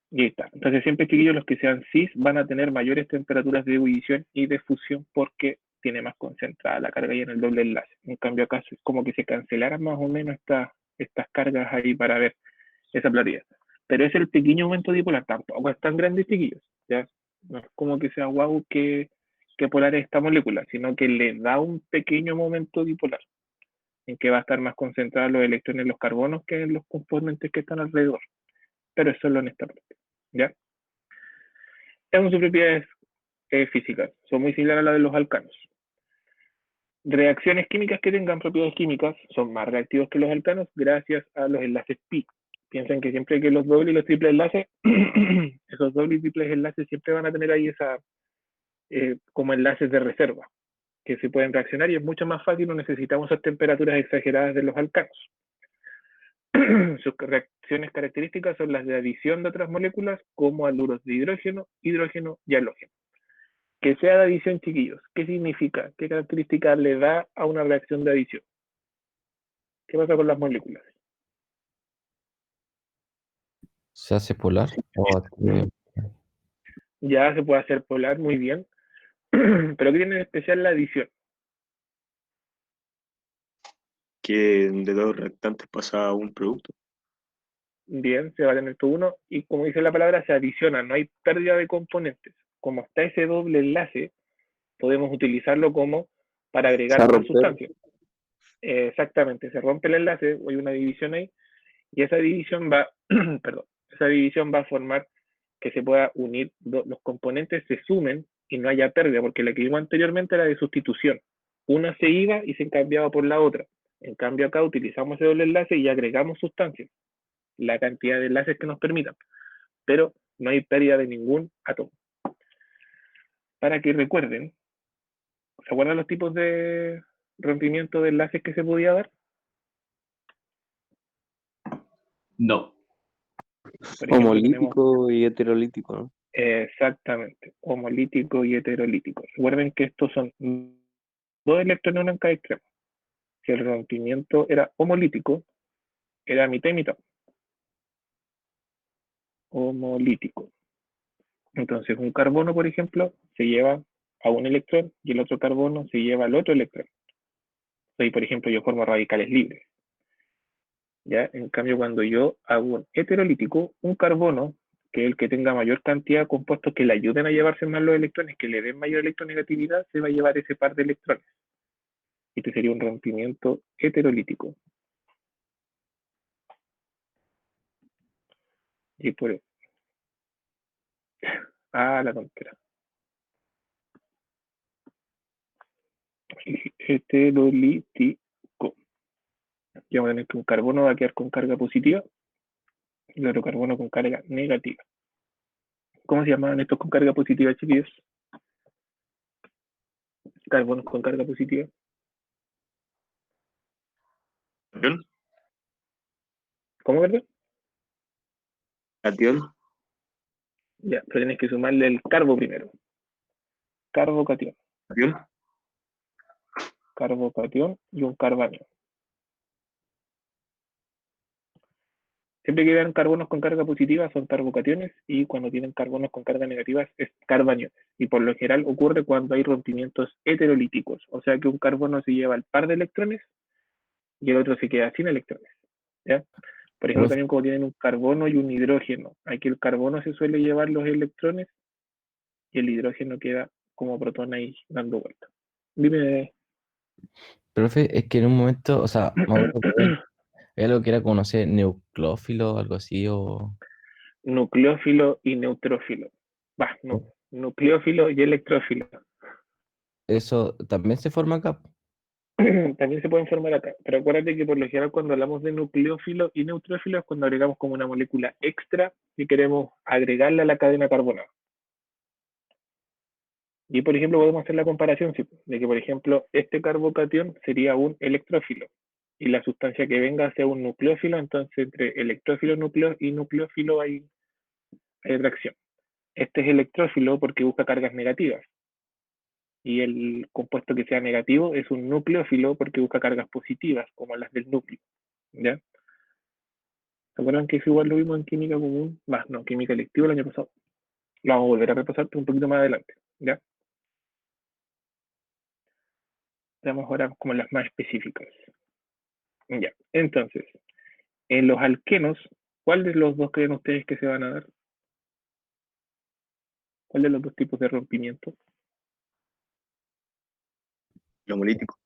Y ahí está. Entonces, siempre, chiquillos, los que sean cis van a tener mayores temperaturas de ebullición y de fusión porque tiene más concentrada la carga ahí en el doble enlace. En cambio, acá es como que se cancelaran más o menos estas cargas ahí para ver esa claridad. Pero es el pequeño aumento dipolar, tampoco es tan grande, chiquillos. ¿Ya? No es como que sea guau que polar es esta molécula, sino que le da un pequeño momento dipolar en que va a estar más concentrados los electrones en los carbonos que en los componentes que están alrededor. Pero es solo en esta parte. ¿Ya? Estas son sus propiedades físicas, son muy similares a las de los alcanos. Reacciones químicas que tengan propiedades químicas son más reactivos que los alcanos gracias a los enlaces pi. Piensen que siempre que los dobles y los triples enlaces, esos dobles y triples enlaces siempre van a tener ahí como enlaces de reserva, que se pueden reaccionar y es mucho más fácil, no necesitamos esas temperaturas exageradas de los alcanos. Sus reacciones características son las de adición de otras moléculas como aluros de hidrógeno, hidrógeno y halógeno. Que sea de adición, chiquillos, ¿qué significa? ¿Qué características le da a una reacción de adición? ¿Qué pasa con las moléculas? ¿Se hace polar? Ya se puede hacer polar, muy bien, pero ¿qué tiene en especial la adición? Que de dos reactantes pasa a un producto. Bien, se va a tener tu uno y como dice la palabra, se adiciona, no hay pérdida de componentes. Como está ese doble enlace, podemos utilizarlo como para agregar Se va a más romper. sustancias. Exactamente, se rompe el enlace, hay una división ahí, Y esa división va, perdón, esa división va a formar que se pueda unir, los componentes se sumen y no haya pérdida, porque la que vimos anteriormente era de sustitución. Una se iba y se cambiaba por la otra. En cambio acá utilizamos ese doble enlace y agregamos sustancias, la cantidad de enlaces que nos permitan, pero no hay pérdida de ningún átomo. Para que recuerden, ¿se acuerdan los tipos de rompimiento de enlaces que se podía dar? No. Por ejemplo, tenemos Homolítico y heterolítico, ¿no? exactamente, homolítico y heterolítico. Recuerden que estos son dos electrones en cada extremo. Si el rompimiento era homolítico, era mitad y mitad. Homolítico. Entonces, un carbono, por ejemplo, se lleva a un electrón y el otro carbono se lleva al otro electrón. Ahí, por ejemplo, yo formo radicales libres. ¿Ya? En cambio, cuando yo hago un heterolítico, un carbono, que es el que tenga mayor cantidad de compuestos que le ayuden a llevarse más los electrones, que le den mayor electronegatividad, se va a llevar ese par de electrones. Este sería un rompimiento heterolítico. Y por eso. La tontera. Heterolítico. Ya vamos a tener que un carbono va a quedar con carga positiva y el otro carbono con carga negativa. ¿Cómo se llamaban estos con carga positiva, chiquillos? Carbonos con carga positiva. ¿Catión? ¿Cómo, verdad? ¿Catión? Ya, pero tienes que sumarle el carbo primero. Carbocatión. ¿Catión? Carbocatión y un carbanión. Siempre que vean carbonos con carga positiva son carbocationes y cuando tienen carbonos con carga negativa es carbaniones. Y por lo general ocurre cuando hay rompimientos heterolíticos, o sea que un carbono se lleva el par de electrones y el otro se queda sin electrones. ¿Ya? Por ejemplo, también como tienen un carbono y un hidrógeno, aquí el carbono se suele llevar los electrones y el hidrógeno queda como protón ahí dando vuelta. Dime. Profe, es que en un momento, o sea, me acuerdo que había algo que era como, no sé, neuclófilo, algo así, o... Nucleófilo y neutrófilo. No. Nucleófilo y electrófilo. Eso también se forma acá. También se pueden formar acá, pero acuérdate que por lo general cuando hablamos de nucleófilo y neutrófilo es cuando agregamos como una molécula extra y queremos agregarla a la cadena carbonada. Y por ejemplo podemos hacer la comparación de que por ejemplo este carbocatión sería un electrófilo y la sustancia que venga sea un nucleófilo, entonces entre electrófilo y nucleófilo hay atracción. Este es electrófilo porque busca cargas negativas. Y el compuesto que sea negativo es un nucleófilo porque busca cargas positivas, como las del núcleo. ¿Ya? ¿Se acuerdan que eso igual lo vimos en química común? No, química electiva el año pasado. Lo vamos a volver a repasar un poquito más adelante. ¿Ya? Vamos ahora como las más específicas. Ya, entonces, en los alquenos, ¿cuál de los dos creen ustedes que se van a dar? ¿Cuál de los dos tipos de rompimiento? El homolítico.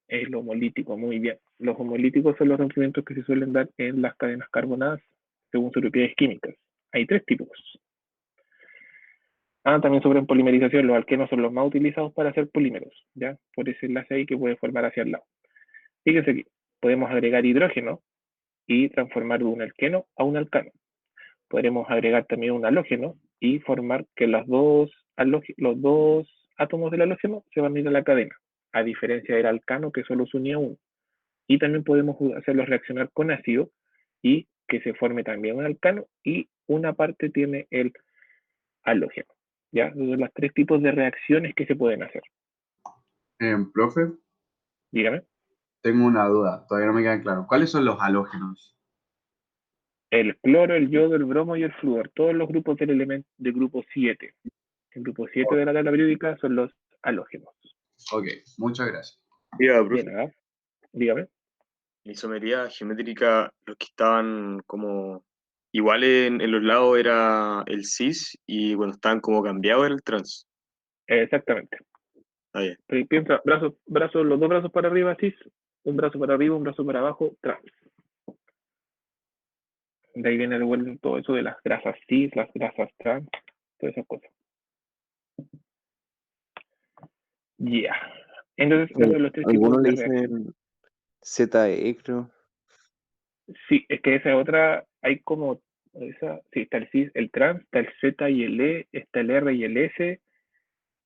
El homolítico, muy bien. Los homolíticos son los rompimientos que se suelen dar en las cadenas carbonadas según sus propiedades químicas. Hay tres tipos. También sobre polimerización, los alquenos son los más utilizados para hacer polímeros, ¿ya? Por ese enlace ahí que puede formar hacia el lado. Fíjense aquí, podemos agregar hidrógeno y transformar de un alqueno a un alcano. Podremos agregar también un halógeno y formar que los dos átomos del halógeno se van a ir a la cadena, a diferencia del alcano que solo se unía uno. Y también podemos hacerlos reaccionar con ácido y que se forme también un alcano y una parte tiene el halógeno. ¿Ya? Son los tres tipos de reacciones que se pueden hacer. Profe, Dígame. tengo una duda, todavía no me queda claro. ¿Cuáles son los halógenos? El cloro, el yodo, el bromo y el flúor. Todos los grupos del elemento del grupo 7. El grupo 7 de la tabla periódica son los halógenos. Ok, muchas gracias. Mira, De profe, nada. Dígame. en isometría geométrica, los que estaban como iguales en los lados era el cis y cuando estaban como cambiados era el trans. Exactamente. Ahí. Piensa, los dos brazos para arriba, cis, un brazo para arriba, un brazo para abajo, trans. De ahí viene de vuelta todo eso de las grasas cis, las grasas trans, todas esas cosas. Ya. Entonces, dentro de los tres tipos Algunos le de reacción. dicen ZE, creo. Sí, es que esa otra, hay como, sí, está el cis, el trans, está el Z y el E, está el R y el S,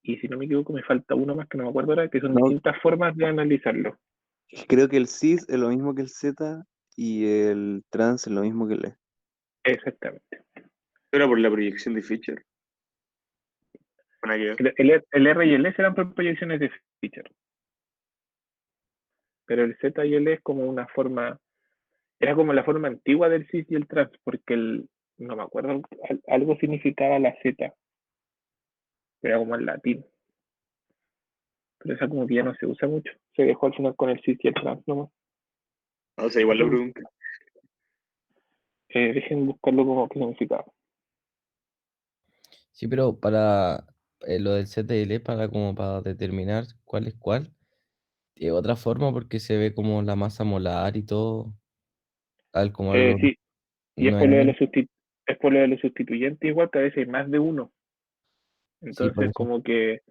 y si no me equivoco me falta uno más que no me acuerdo ahora, que son No, distintas formas de analizarlo. creo que el cis es lo mismo que el Z y el trans es lo mismo que el E. Exactamente. Era por la proyección de Fischer. Buena que ver. El R y el S eran por proyecciones de Fischer, pero el Z y el E es como una forma, era como la forma antigua del cis y el trans, porque no me acuerdo, algo significaba la Z, era como en latín, pero esa como que ya no se usa mucho, se dejó al final con el cis y el trans nomás. O sea, igual la pregunta. Dejen buscarlo como qué significaba. Sí, pero para lo del ZL, para como para determinar cuál es cuál, de otra forma porque se ve como la masa molar y todo, como algo, Sí, y es no por lo de es, los es por lo de los sustituyentes igual, que a veces hay más de uno. sí, por Entonces eso. como que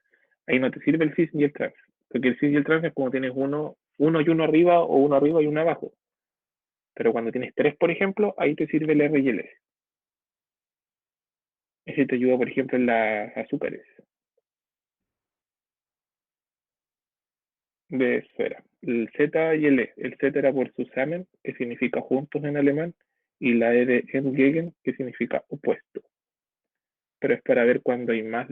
ahí no te sirve el cis y el trans. Porque el cis y el trans es como tienes uno y uno arriba o uno arriba y uno abajo. Pero cuando tienes tres, por ejemplo, ahí te sirve el R y el S. Ese te ayuda, por ejemplo, en las azúcares de esfera. El Z y el E. El Z era por zusammen, que significa juntos en alemán, y la E de entgegen, que significa opuesto. Pero es para ver cuando hay más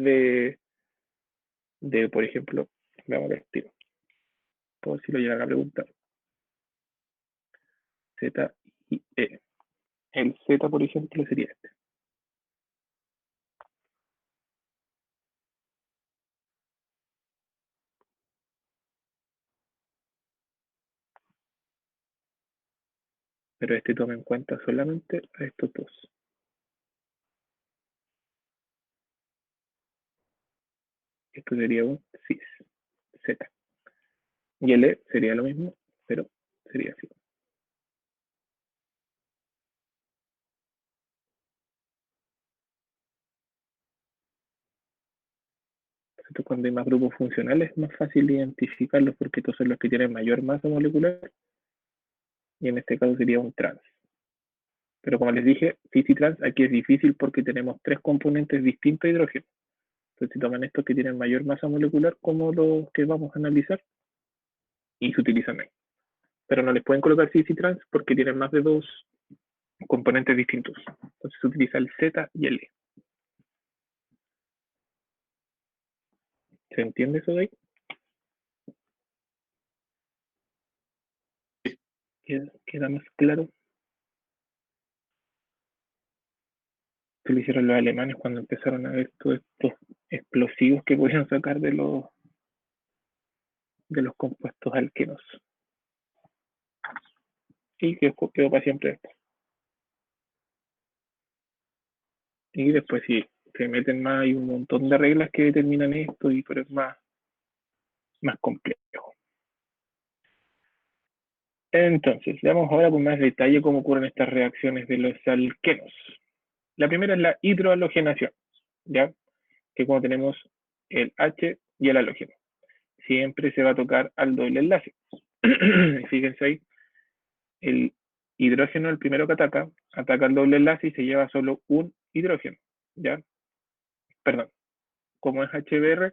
por ejemplo, vamos a ver, tiro. Por si lo llegan a preguntar. Z y E. El Z, por ejemplo, sería este. Pero este toma en cuenta solamente a estos dos. Esto sería un cis, Z. Y el E sería lo mismo, pero sería así. Entonces, cuando hay más grupos funcionales es más fácil identificarlos porque estos son los que tienen mayor masa molecular y en este caso sería un trans. Pero como les dije, cis y trans aquí es difícil porque tenemos tres componentes distintos de hidrógeno. Entonces, si toman estos que tienen mayor masa molecular como los que vamos a analizar y se utilizan ahí. Pero no les pueden colocar cis y trans porque tienen más de dos componentes distintos. Entonces se utiliza el Z y el E. ¿Se entiende eso de ahí? ¿Queda más claro? Que lo hicieron los alemanes cuando empezaron a ver todos estos explosivos que podían sacar de los compuestos alquenos. Y que quedó para siempre esto. Y después si se meten más, hay un montón de reglas que determinan esto, pero es más complejo. Entonces, veamos ahora con más detalle cómo ocurren estas reacciones de los alquenos. La primera es la hidrohalogenación, ¿ya? Que como tenemos el H y el halógeno. Siempre se va a tocar al doble enlace. Fíjense ahí, el hidrógeno, el primero que ataca el doble enlace y se lleva solo un hidrógeno, ¿ya? Perdón, como es HBr,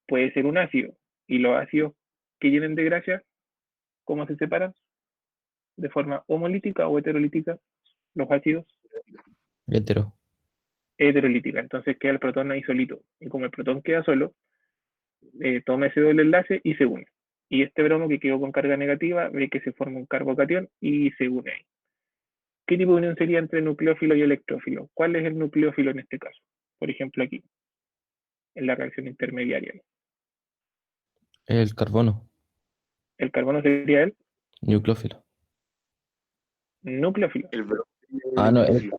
puede ser un ácido. Y los ácidos que vienen de gracia, ¿cómo se separan? De forma homolítica o heterolítica, los ácidos Hetero. heterolítica. Entonces queda el protón ahí solito. Y como el protón queda solo, toma ese doble enlace y se une. Y este bromo que quedó con carga negativa ve que se forma un carbocatión y se une ahí. ¿Qué tipo de unión sería entre nucleófilo y electrófilo? ¿Cuál es el nucleófilo en este caso? Por ejemplo, aquí, en la reacción intermediaria. El carbono, El carbono sería el nucleófilo. nucleófilo. El bronce Ah, no, electrófilo.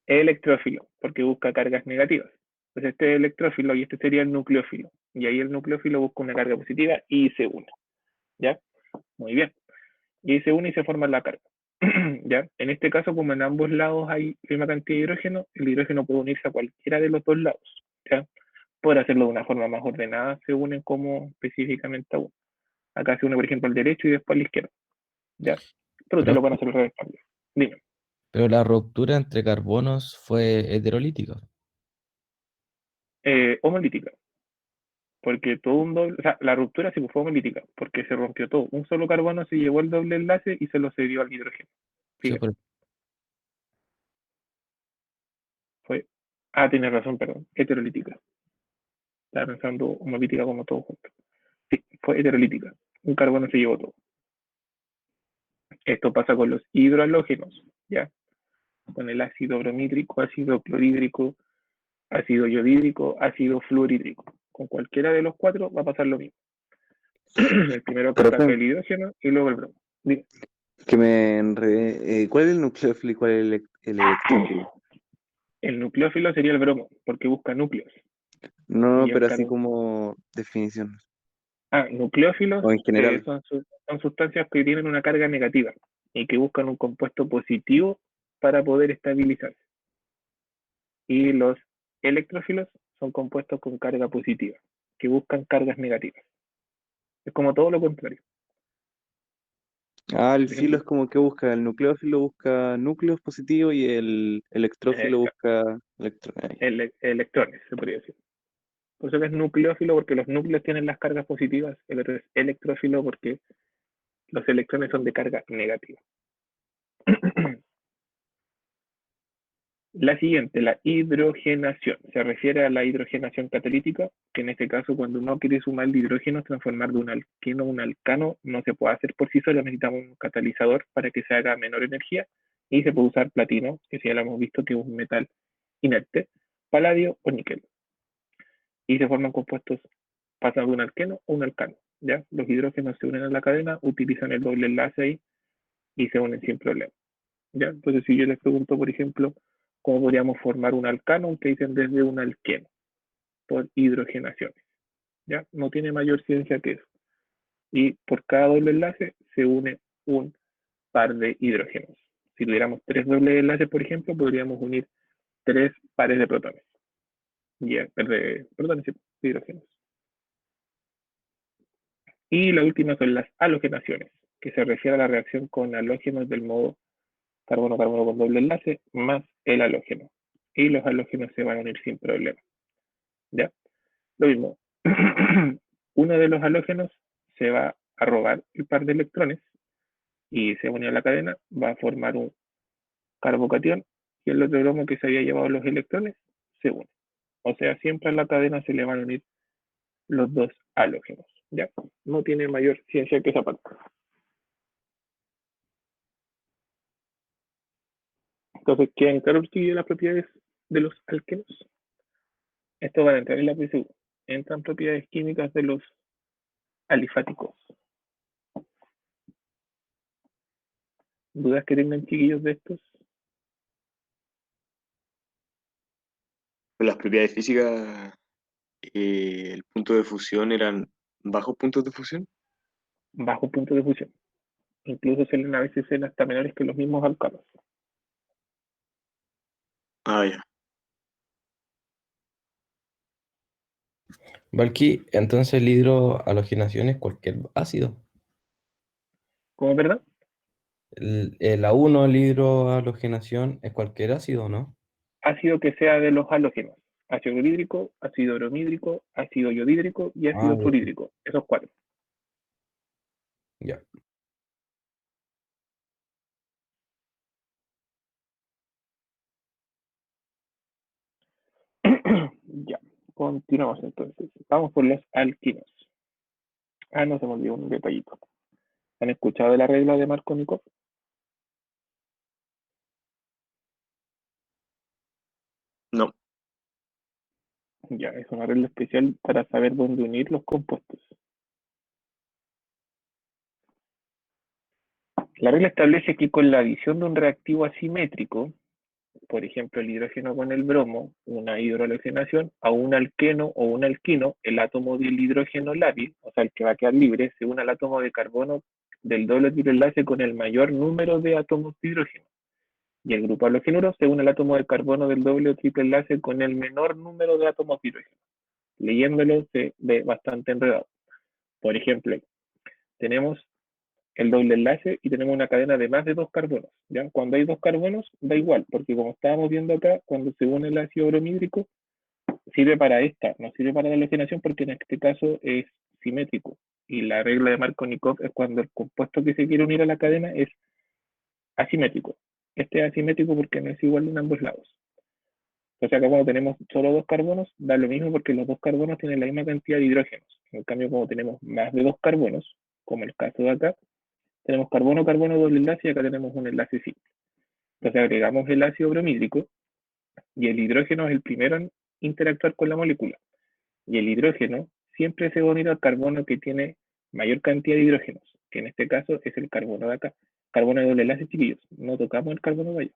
Electrófilo, porque busca cargas negativas. Entonces este es el electrófilo y este sería el nucleófilo. Y ahí el nucleófilo busca una carga positiva y se une. ¿Ya? Muy bien. Y ahí se une y se forma la carga. ¿Ya? En este caso, como en ambos lados hay la misma cantidad de hidrógeno, el hidrógeno puede unirse a cualquiera de los dos lados. ¿Ya? Por hacerlo de una forma más ordenada, se unen como específicamente a uno. Acá se une, por ejemplo, al derecho y después al izquierdo. ¿Ya? Pero ustedes Pero, lo van a hacer al revés también. Dime. pero la ruptura entre carbonos fue heterolítica. Homolítica. Porque todo un doble, o sea, la ruptura sí fue homolítica, porque se rompió todo. Un solo carbono se llevó el doble enlace y se lo cedió al hidrógeno. Sí, Fíjate, pero- fue. Ah, tienes razón, perdón. Heterolítica. Estaba pensando homolítica como todo junto. Sí, fue heterolítica. Un carbono se llevó todo. Esto pasa con los hidrohalógenos, ¿ya? Con el ácido bromídrico, ácido clorhídrico, ácido yodhídrico, ácido fluorhídrico. Con cualquiera de los cuatro va a pasar lo mismo. El primero que ataca Profe, el hidrógeno y luego el bromo. Dime. que me enredé. ¿Cuál es el nucleófilo y cuál es el electrófilo? El nucleófilo sería el bromo, porque busca núcleos. No, Y el pero así carbono. como definición. Nucleófilos O en general. son sustancias que tienen una carga negativa y que buscan un compuesto positivo para poder estabilizarse. Y los electrófilos son compuestos con carga positiva, que buscan cargas negativas. Es como todo lo contrario. Ah, el Por filo ejemplo, es como que busca, el nucleófilo busca núcleos positivos y el electrófilo busca electrones. electrones, se podría decir. Por eso que es nucleófilo, porque los núcleos tienen las cargas positivas. El otro es electrófilo, porque los electrones son de carga negativa. La siguiente, la hidrogenación. Se refiere a la hidrogenación catalítica, que en este caso cuando uno quiere sumar el hidrógeno, transformar de un alqueno a un alcano, no se puede hacer por sí solo, necesitamos un catalizador para que se haga menor energía y se puede usar platino, que ya lo hemos visto que es un metal inerte, paladio o níquel. Y se forman compuestos pasando de un alqueno a un alcano. ¿Ya? Los hidrógenos se unen a la cadena, utilizan el doble enlace ahí y se unen sin problema. ¿Ya? Entonces, si yo les pregunto, por ejemplo, cómo podríamos formar un alcano, ustedes dicen desde un alqueno, por hidrogenaciones. ¿Ya? No tiene mayor ciencia que eso. Y por cada doble enlace se une un par de hidrógenos. Si tuviéramos tres dobles enlaces, por ejemplo, podríamos unir tres pares de protones. Ya, de protones y hidrógenos. Y la última son las halogenaciones, que se refiere a la reacción con halógenos del modo carbono-carbono con doble enlace más el halógeno. Y los halógenos se van a unir sin problema. ¿Ya? Lo mismo. Uno de los halógenos se va a robar el par de electrones y se une a la cadena, va a formar un carbocatión y el otro bromo que se había llevado los electrones se une. O sea, siempre a la cadena se le van a unir los dos halógenos. ¿Ya? No tiene mayor ciencia que esa parte. Entonces, ¿quedan claros las propiedades de los alquenos? Esto va a entrar en la PSU. Entran propiedades químicas de los alifáticos. ¿Dudas que tengan, chiquillos, de estos? Con las propiedades físicas, el punto de fusión eran bajos puntos de fusión. Bajo punto de fusión. Incluso suelen a veces ser hasta menores que los mismos alcanos. Ah, ya. Valky, entonces el hidrohalogenación es cualquier ácido. ¿Cómo, verdad? La 1, el hidrohalogenación, es cualquier ácido, ¿no? Ácido que sea de los halógenos. Ácido clorhídrico, ácido bromídrico, ácido yodhídrico y Ah, ácido fluorhídrico. Esos cuatro. ya. Ya. Continuamos entonces. Vamos por los alquinos. No se me olvidó un detallito. ¿Han escuchado de la regla de Markovnikov? No. Ya, es una regla especial para saber dónde unir los compuestos. La regla establece que con la adición de un reactivo asimétrico, por ejemplo el hidrógeno con el bromo, una hidrohalogenación, a un alqueno o un alquino, el átomo del hidrógeno lábil, o sea el que va a quedar libre, se une al átomo de carbono del doble o triple enlace con el mayor número de átomos de hidrógeno. Y el grupo halogenuro se une al átomo de carbono del doble o triple enlace con el menor número de átomos de hidrógeno. Leyéndolo se ve bastante enredado. Por ejemplo, tenemos el doble enlace y tenemos una cadena de más de 2 carbonos. ¿Ya? Cuando hay 2 carbonos, da igual, porque como estábamos viendo acá, cuando se une el ácido bromídrico, sirve para esta, no sirve para la halogenación porque en este caso es simétrico. Y la regla de Markovnikov es cuando el compuesto que se quiere unir a la cadena es asimétrico. Este es asimétrico porque no es igual en ambos lados. Entonces acá cuando tenemos solo 2 carbonos, da lo mismo porque los 2 carbonos tienen la misma cantidad de hidrógenos. En cambio, cuando tenemos más de 2 carbonos, como el caso de acá, tenemos carbono-carbono doble enlace y acá tenemos un enlace simple. Entonces agregamos el ácido bromídrico y el hidrógeno es el primero en interactuar con la molécula. Y el hidrógeno siempre se va a unir al carbono que tiene mayor cantidad de hidrógenos, que en este caso es el carbono de acá. Carbono de doble enlace, chiquillos. No tocamos el carbono de allá.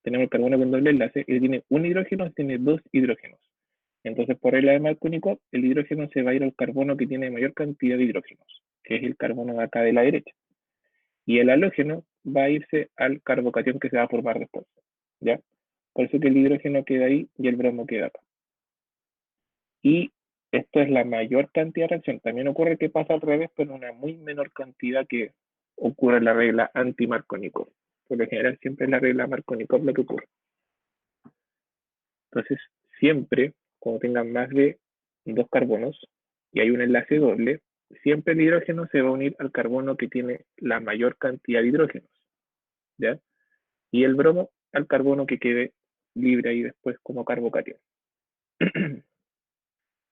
Tenemos el carbono con doble enlace y tiene un hidrógeno, tiene 2 hidrógenos. Entonces, por regla de Markovnikov, el hidrógeno se va a ir al carbono que tiene mayor cantidad de hidrógenos, que es el carbono de acá de la derecha. Y el halógeno va a irse al carbocatión que se va a formar después. ¿Ya? Por eso que el hidrógeno queda ahí y el bromo queda acá. Y esto es la mayor cantidad de reacción. También ocurre que pasa al revés, pero una muy menor cantidad que ocurre en la regla anti-Markovnikov. Por lo general, siempre es la regla Markovnikov lo que ocurre. Entonces, siempre, cuando tengan más de 2 carbonos y hay un enlace doble, siempre el hidrógeno se va a unir al carbono que tiene la mayor cantidad de hidrógenos. ¿Ya? Y el bromo al carbono que quede libre ahí después como carbocatión.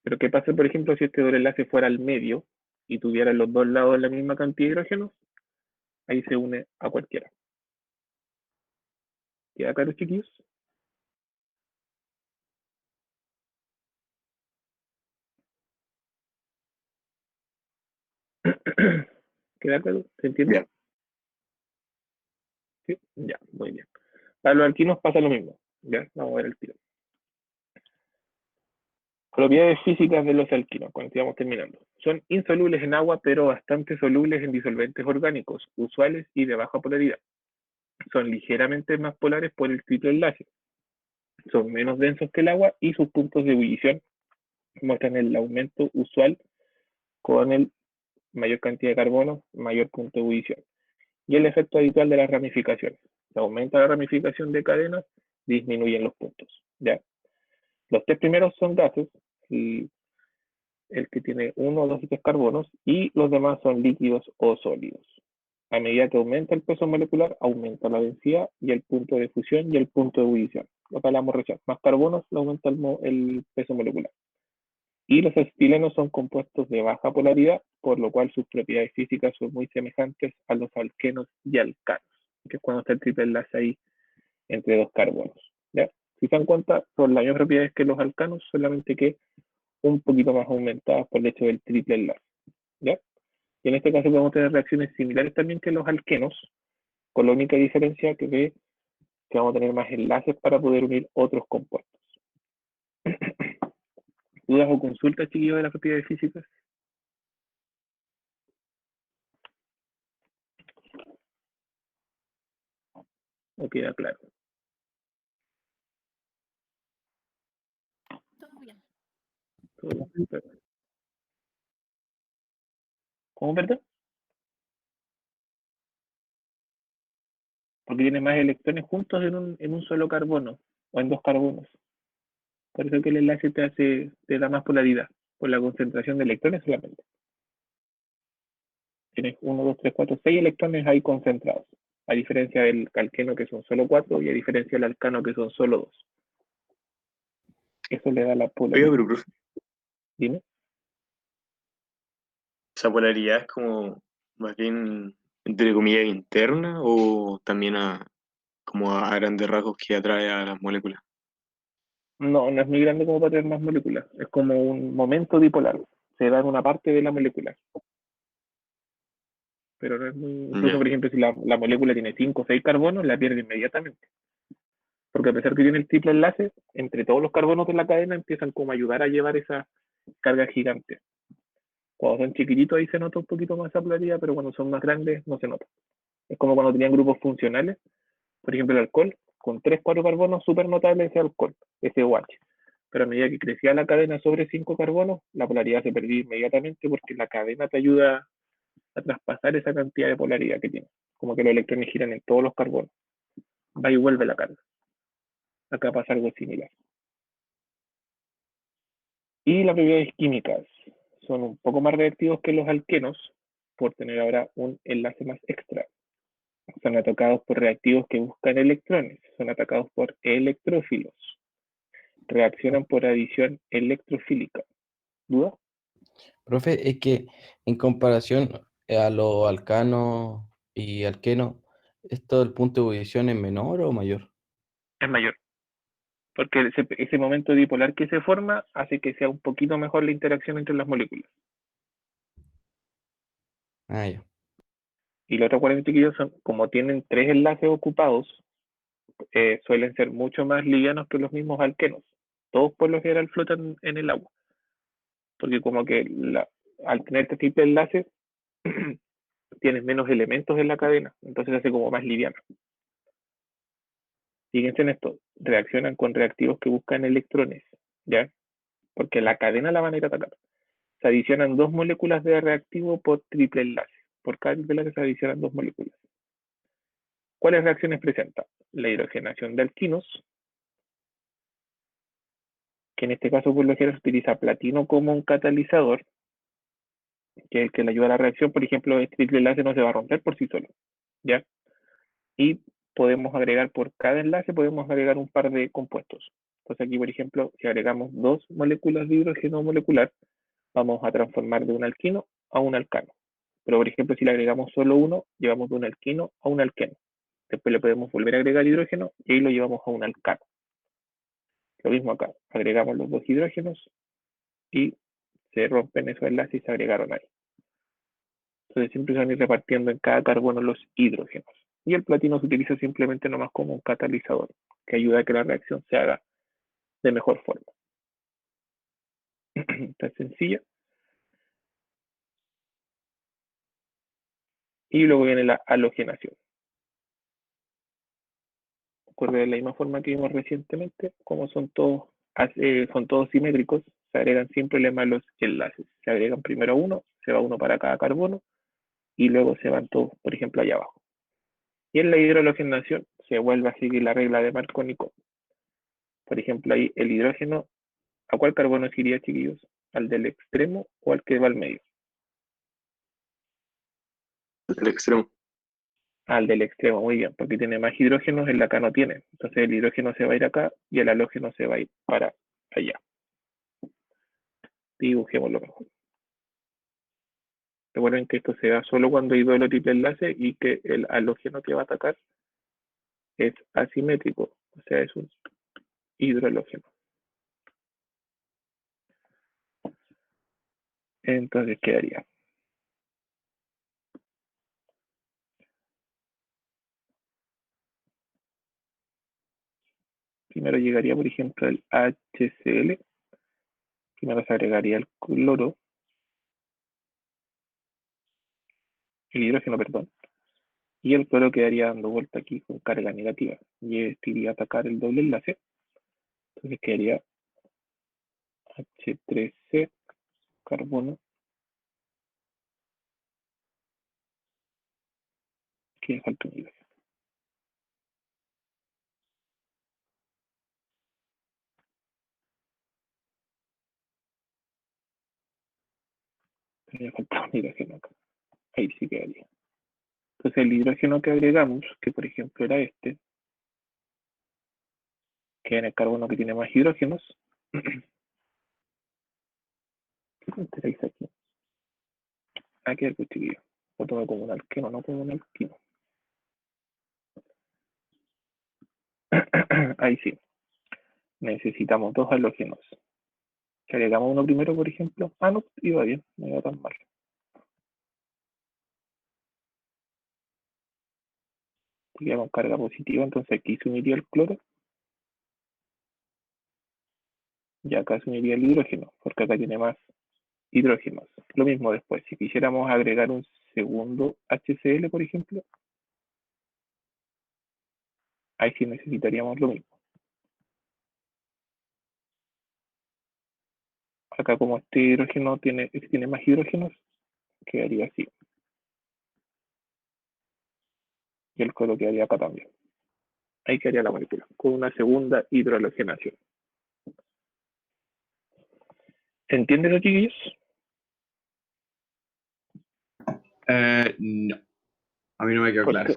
Pero ¿qué pasa, por ejemplo, si este doble enlace fuera al medio y tuviera los dos lados la misma cantidad de hidrógenos? Ahí se une a cualquiera. ¿Queda claro, chiquillos? ¿Queda claro? ¿Se entiende? Bien. ¿Sí? Ya, muy bien. Para los alquinos pasa lo mismo. Ya, vamos a ver el tiro. Propiedades físicas de los alquinos, cuando estamos terminando. Son insolubles en agua, pero bastante solubles en disolventes orgánicos, usuales y de baja polaridad. Son ligeramente más polares por el triple enlace. Son menos densos que el agua y sus puntos de ebullición muestran el aumento usual con el mayor cantidad de carbono, mayor punto de ebullición. Y el efecto habitual de las ramificaciones. Se aumenta la ramificación de cadenas, disminuyen los puntos. ¿Ya? Los 3 primeros son gases, y el que tiene 1, 2 y 3 carbonos, y los demás son líquidos o sólidos. A medida que aumenta el peso molecular, aumenta la densidad y el punto de fusión y el punto de ebullición. Lo que hablamos recién. Más carbonos, aumenta el peso molecular. Y los estilenos son compuestos de baja polaridad, por lo cual sus propiedades físicas son muy semejantes a los alquenos y alcanos, que es cuando está el triple enlace ahí entre 2 carbonos. ¿Ya? Si se dan cuenta, son las mismas propiedades que los alcanos, solamente que un poquito más aumentadas por el hecho del triple enlace. ¿Ya? Y en este caso podemos tener reacciones similares también que los alquenos, con la única diferencia que vamos a tener más enlaces para poder unir otros compuestos. ¿Dudas o consultas, chiquillos, de las propiedades físicas? ¿O queda claro? Todo bien. ¿Todo bien? Perfecto. ¿Cómo, perdón? Porque tiene más electrones juntos en un solo carbono o en 2 carbonos. Por eso que el enlace te da más polaridad, por la concentración de electrones solamente. Tienes 1, 2, 3, 4, 6 electrones ahí concentrados, a diferencia del alqueno que son solo 4 y a diferencia del alcano que son solo 2. Eso le da la Oiga, polaridad. pero profe, Dime. ¿esa polaridad es como más bien entre comillas interna o también como a grandes rasgos que atrae a las moléculas? No, no es muy grande como para tener más moléculas. Es como un momento dipolar. Se da en una parte de la molécula. Pero no es muy... Incluso, Ya. por ejemplo, si la molécula tiene 5 o 6 carbonos, la pierde inmediatamente. Porque a pesar que tiene el triple enlace, entre todos los carbonos de la cadena empiezan como a ayudar a llevar esa carga gigante. Cuando son chiquititos ahí se nota un poquito más esa polaridad, pero cuando son más grandes no se nota. Es como cuando tenían grupos funcionales, por ejemplo el alcohol, con 3, 4 carbonos súper notable ese alcohol, ese OH. Pero a medida que crecía la cadena sobre 5 carbonos, la polaridad se perdía inmediatamente porque la cadena te ayuda a traspasar esa cantidad de polaridad que tiene. Como que los electrones giran en todos los carbonos. Va y vuelve la carga. Acá pasa algo similar. Y las propiedades químicas son un poco más reactivos que los alquenos por tener ahora un enlace más extra. Son atacados por reactivos que buscan electrones, son atacados por electrófilos. Reaccionan por adición electrofílica. ¿Duda? Profe, es que en comparación a los alcanos y alquenos, ¿esto el punto de ebullición es menor o mayor? Es mayor. Porque ese momento dipolar que se forma hace que sea un poquito mejor la interacción entre las moléculas. Ah, ya. Y los otros 40 chiquillos son, como tienen 3 enlaces ocupados, suelen ser mucho más livianos que los mismos alquenos. Todos por lo general flotan en el agua. Porque como que al tener este tipo de enlaces, tienes menos elementos en la cadena, entonces se hace como más liviano. Fíjense en esto, reaccionan con reactivos que buscan electrones, ¿ya? Porque la cadena la van a ir a atacar. Se adicionan 2 moléculas de reactivo por triple enlace. Por cada triple enlace se adicionan 2 moléculas. ¿Cuáles reacciones presenta? La hidrogenación de alquinos, que en este caso por lo general se utiliza platino como un catalizador, que es el que le ayuda a la reacción. Por ejemplo, el triple enlace no se va a romper por sí solo, ¿ya? Y podemos agregar por cada enlace, podemos agregar un par de compuestos. Entonces aquí, por ejemplo, si agregamos 2 moléculas de hidrógeno molecular, vamos a transformar de un alquino a un alcano. Pero, por ejemplo, si le agregamos solo uno, llevamos de un alquino a un alqueno. Después le podemos volver a agregar hidrógeno y ahí lo llevamos a un alcano. Lo mismo acá, agregamos los 2 hidrógenos y se rompen esos enlaces y se agregaron ahí. Entonces siempre se van a ir repartiendo en cada carbono los hidrógenos. Y el platino se utiliza simplemente nomás como un catalizador, que ayuda a que la reacción se haga de mejor forma. Está sencilla. Y luego viene la halogenación. Ocurre de la misma forma que vimos recientemente, como son todos simétricos, se agregan sin problema los enlaces. Se agregan primero uno, se va uno para cada carbono, y luego se van todos, por ejemplo, allá abajo. Y en la hidrohalogenación se vuelve a seguir la regla de Marconi-Kohn. Por ejemplo, ahí el hidrógeno, ¿a cuál carbono se iría, chiquillos? ¿Al del extremo o al que va al medio? El extremo. Al del extremo, muy bien, porque tiene más hidrógenos, el acá no tiene. Entonces el hidrógeno se va a ir acá y el halógeno se va a ir para allá. Dibujémoslo mejor. Recuerden que esto se da solo cuando hay doble o triple enlace y que el halógeno que va a atacar es asimétrico, o sea, es un hidrohalógeno. Entonces quedaría. Primero llegaría, por ejemplo, el HCl. Primero se agregaría el cloro, el hidrógeno, perdón. Y el cloro quedaría dando vuelta aquí con carga negativa. Y este iría a atacar el doble enlace. Entonces quedaría H3C, carbono, que falta un hidrógeno. Todavía falta un hidrógeno acá. Ahí sí quedaría. Entonces el hidrógeno que agregamos, que por ejemplo era este, que en el carbono que tiene más hidrógenos, ¿qué me interesa aquí? Aquí el cuchillo. Lo tomo como un alqueno, no como un alquino. Ahí sí. Necesitamos 2 halógenos. Que agregamos uno primero, por ejemplo. Ah, no, iba bien, no iba tan mal. Porque con carga positiva, entonces aquí se uniría el cloro. Y acá se uniría el hidrógeno, porque acá tiene más hidrógenos. Lo mismo después, si quisiéramos agregar un segundo HCl, por ejemplo, ahí sí necesitaríamos lo mismo. Acá como este hidrógeno tiene más hidrógenos, quedaría así. Y el cloro quedaría acá también. Ahí quedaría la molécula, con una segunda hidrogenación. ¿Se entiende eso, chiquillos? No, a mí no me quedó claro.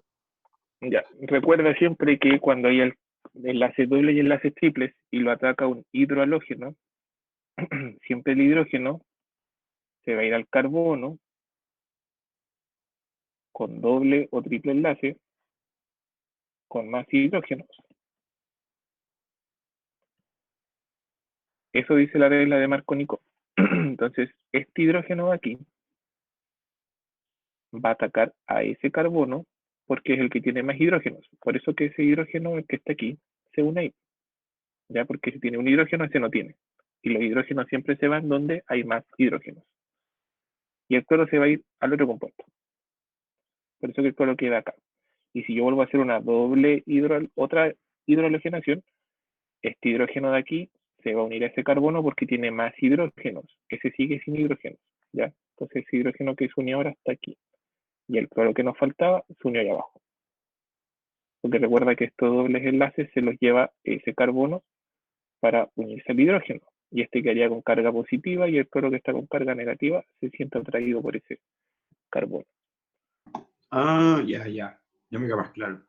Ya, recuerda siempre que cuando hay enlaces dobles y enlaces triples y lo ataca un hidrohalógeno, siempre el hidrógeno se va a ir al carbono con doble o triple enlace con más hidrógenos. Eso dice la regla de Marconi-Kov. Entonces, este hidrógeno de aquí va a atacar a ese carbono porque es el que tiene más hidrógenos. Por eso que ese hidrógeno, el que está aquí, se une ahí. ¿Ya? Porque si tiene un hidrógeno, ese no tiene. Y los hidrógenos siempre se van donde hay más hidrógenos. Y el cloro se va a ir al otro compuesto. Por eso que el cloro queda acá. Y si yo vuelvo a hacer una otra hidrogenación, este hidrógeno de aquí se va a unir a ese carbono porque tiene más hidrógenos. Ese sigue sin hidrógenos. ¿Ya? Entonces ese hidrógeno que se unió ahora está aquí. Y el cloro que nos faltaba se unió ahí abajo. Porque recuerda que estos dobles enlaces se los lleva ese carbono para unirse al hidrógeno. Y este quedaría con carga positiva y el cloro que está con carga negativa se siente atraído por ese carbono. Ah, ya. Ya me queda más claro.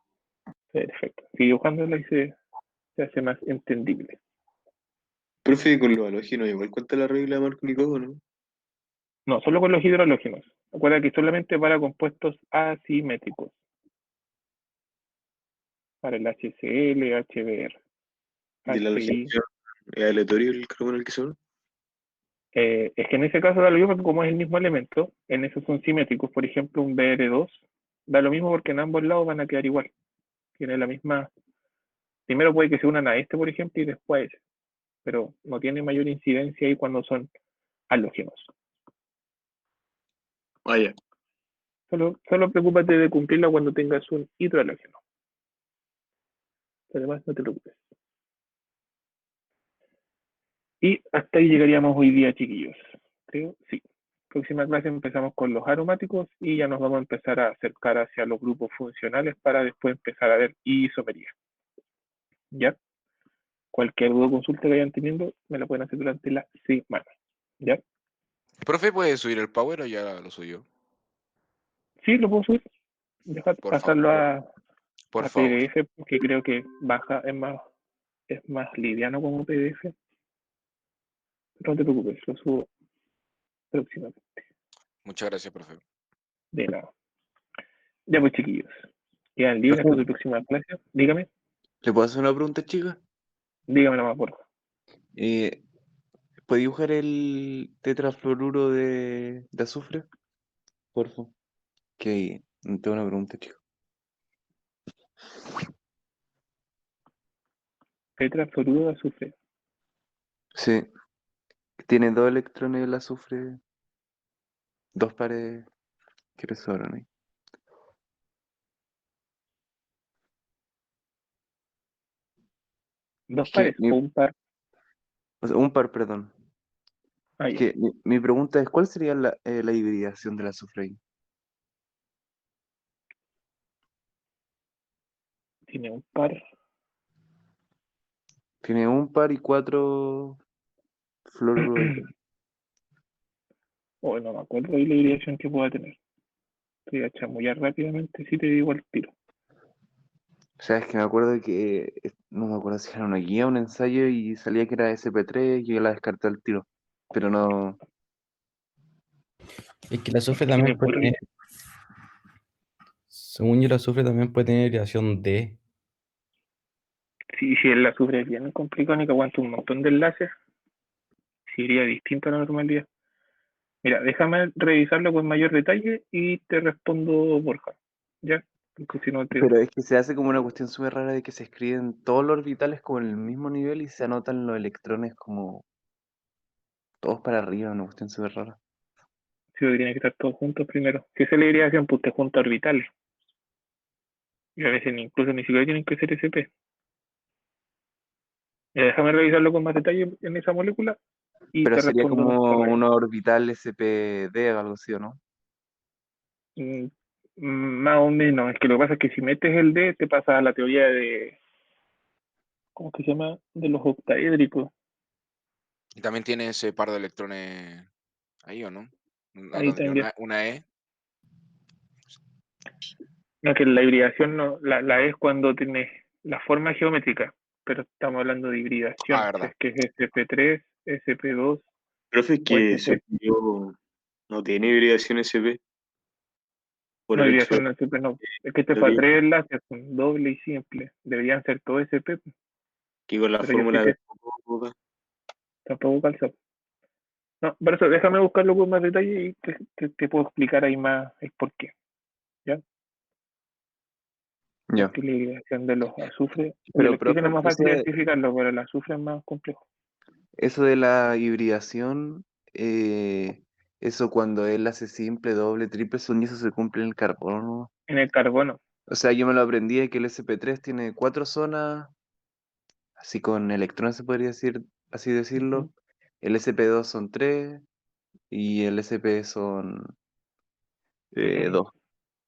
Perfecto. Si dibujándola y se hace más entendible. Profe, con los halógenos igual cuenta la regla de Marconi-Kov, ¿no? No, solo con los hidrohalógenos. Recuerda que solamente para compuestos asimétricos. Para el HCl, HBr, ¿Y la HI. halogenación es aleatorio el carbono al que son? Es que en ese caso da lo mismo porque como es el mismo elemento, en esos son simétricos. Por ejemplo, un Br2 da lo mismo porque en ambos lados van a quedar igual. Tiene la misma. Primero puede que se unan a este, por ejemplo, y después a ese. Pero no tiene mayor incidencia ahí cuando son halógenos. Ya. Solo preocúpate de cumplirla cuando tengas un hidrohalógeno. Además, no te preocupes. Y hasta ahí llegaríamos hoy día, chiquillos. Creo, sí. Próxima clase empezamos con los aromáticos y ya nos vamos a empezar a acercar hacia los grupos funcionales para después empezar a ver isomería. ¿Ya? Cualquier duda o consulta que vayan teniendo, me la pueden hacer durante la semana. ¿Ya? ¿Profe puede subir el power o ya lo subió? Sí, lo puedo subir. Dejar Por pasarlo favor. Por a favor. PDF, porque creo que baja, es más liviano como PDF. No te preocupes, lo subo próximamente. Muchas gracias, profe. De nada. Ya pues, chiquillos. Quedan libres hasta su próxima clase. Dígame ¿Le puedo hacer una pregunta, chica? nomás, por favor. ¿Puede dibujar el tetrafluoruro de azufre? Por favor. Que tengo una pregunta, chica. Tetrafluoruro de azufre. Sí. Tiene 2 electrones el azufre. 2 pares que resuenan ahí. ¿Dos Es que pares o un par? o sea, un par, perdón. Ah, Es ya. que mi pregunta es, ¿cuál sería la hibridación del azufre ahí? Tiene un par. Tiene un par y 4 fluoruros. O no me acuerdo de la hibridación que pueda tener. Estoy a chamullar rápidamente si te digo el tiro. O sea, es que me acuerdo que, no me acuerdo si era una guía, un ensayo y salía que era SP3 y yo la descarté al tiro. Pero no, Es que el azufre Tiene también puede puro- tener, según yo, el azufre también puede tener hibridación D. Si el azufre es bien complicado y que aguanta un montón de enlaces, sería distinto a la normalidad. Mira, déjame revisarlo con mayor detalle y te respondo, Borja. ¿Ya? Porque si no te... pero es que se hace como una cuestión súper rara de que se escriben todos los orbitales como en el mismo nivel y se anotan los electrones como todos para arriba, una cuestión súper rara. Sí, tiene que estar todos juntos primero. Si esa es la hibridación, pues te junta orbitales. Y a veces incluso ni siquiera tienen que ser SP. Déjame revisarlo con más detalle en esa molécula y Pero te sería respondo en un como correo. una orbital SPD o algo así, ¿o no? Mm, Más o menos. Es que lo que pasa es que si metes el D, te pasa a la teoría de. ¿Cómo que se llama? De los octaédricos. Y también tiene ese par de electrones ahí, ¿o no? ¿No Ahí tendría también. una E? No, que la hibridación no, la es cuando tienes la forma geométrica, pero estamos hablando de hibridación. Si verdad. es que es SP3, SP2 Profe, es o que SP. yo no tiene hibridación SP por No, el hecho hibridación no es SP, no. Es que este de fue a que, 3 enlaces, son doble y simple. Deberían ser todos SP, que con la pero yo sé fórmula que de Poca, tampoco calza. No, por eso déjame buscarlo con más detalle y te puedo explicar ahí más el por qué. ¿Ya? Ya. Porque la hibridación de los azufres, y Pero, el oxígeno es más profe, fácil identificarlo, pero el azufre es más complejo. eso de la hibridación, eso cuando él hace simple, doble, triple, son y eso se cumple en el carbono, ¿no? En el carbono, O sea, yo me lo aprendí de que el SP3 tiene 4 zonas, así con electrones se podría decir, así decirlo. ujú, El SP2 son 3 y el SP son tiene 2.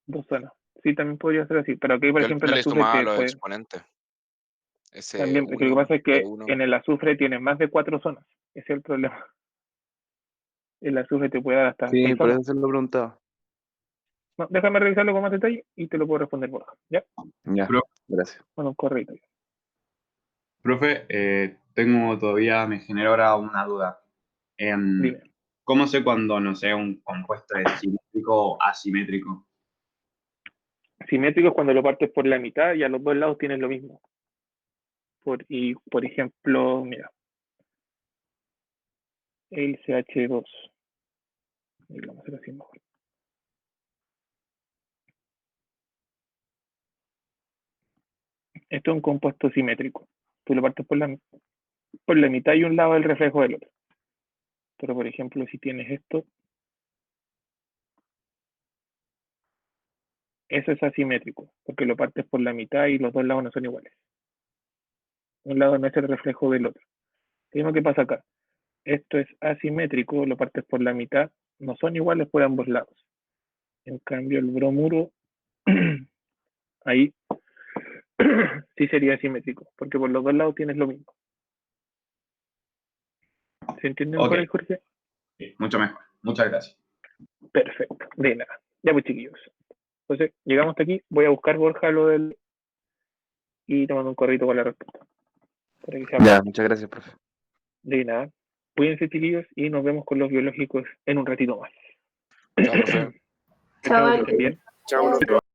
2 zonas. Sí, también podría ser así, pero aquí, por Yo, ejemplo, yo el le azufre sumaba te los puede. exponentes. Ese También, porque lo que 1, pasa es que E1. en el azufre tiene más de 4 zonas. Ese es el problema. El azufre te puede dar hasta Sí, 6 por zonas. eso se lo preguntaba. No, déjame revisarlo con más detalle y te lo puedo responder por acá. ¿Ya? Ya, Pro- gracias. Bueno, un correo. Profe, me genera ahora una duda. Dime. ¿Cómo sé cuando, no sé, un compuesto es simétrico o asimétrico? Simétrico es cuando lo partes por la mitad y a los dos lados tienes lo mismo. Por ejemplo, mira, el CH2. Y lo vamos a hacer así mejor. Esto es un compuesto simétrico. Tú lo partes por la mitad y un lado del reflejo del otro. Pero, por ejemplo, si tienes esto, eso es asimétrico, porque lo partes por la mitad y los dos lados no son iguales. Un lado no es el reflejo del otro. ¿Qué pasa acá? Esto es asimétrico, lo partes por la mitad, no son iguales por ambos lados. En cambio, el bromuro, ahí sí sería asimétrico, porque por los dos lados tienes lo mismo. ¿Se entiende Ok, mejor ahí, Jorge? sí, mucho mejor. Muchas gracias. Perfecto, de nada. Ya pues, chiquillos. Entonces, llegamos hasta aquí. Voy a buscar, Borja, lo del. Y te mando un correo con la respuesta. Para que sea Ya, más. muchas gracias, profe. De nada. Cuídense, chiquillos, y nos vemos con los biológicos en un ratito más. Chao, profe. Chao, que estén bien. chao, profe.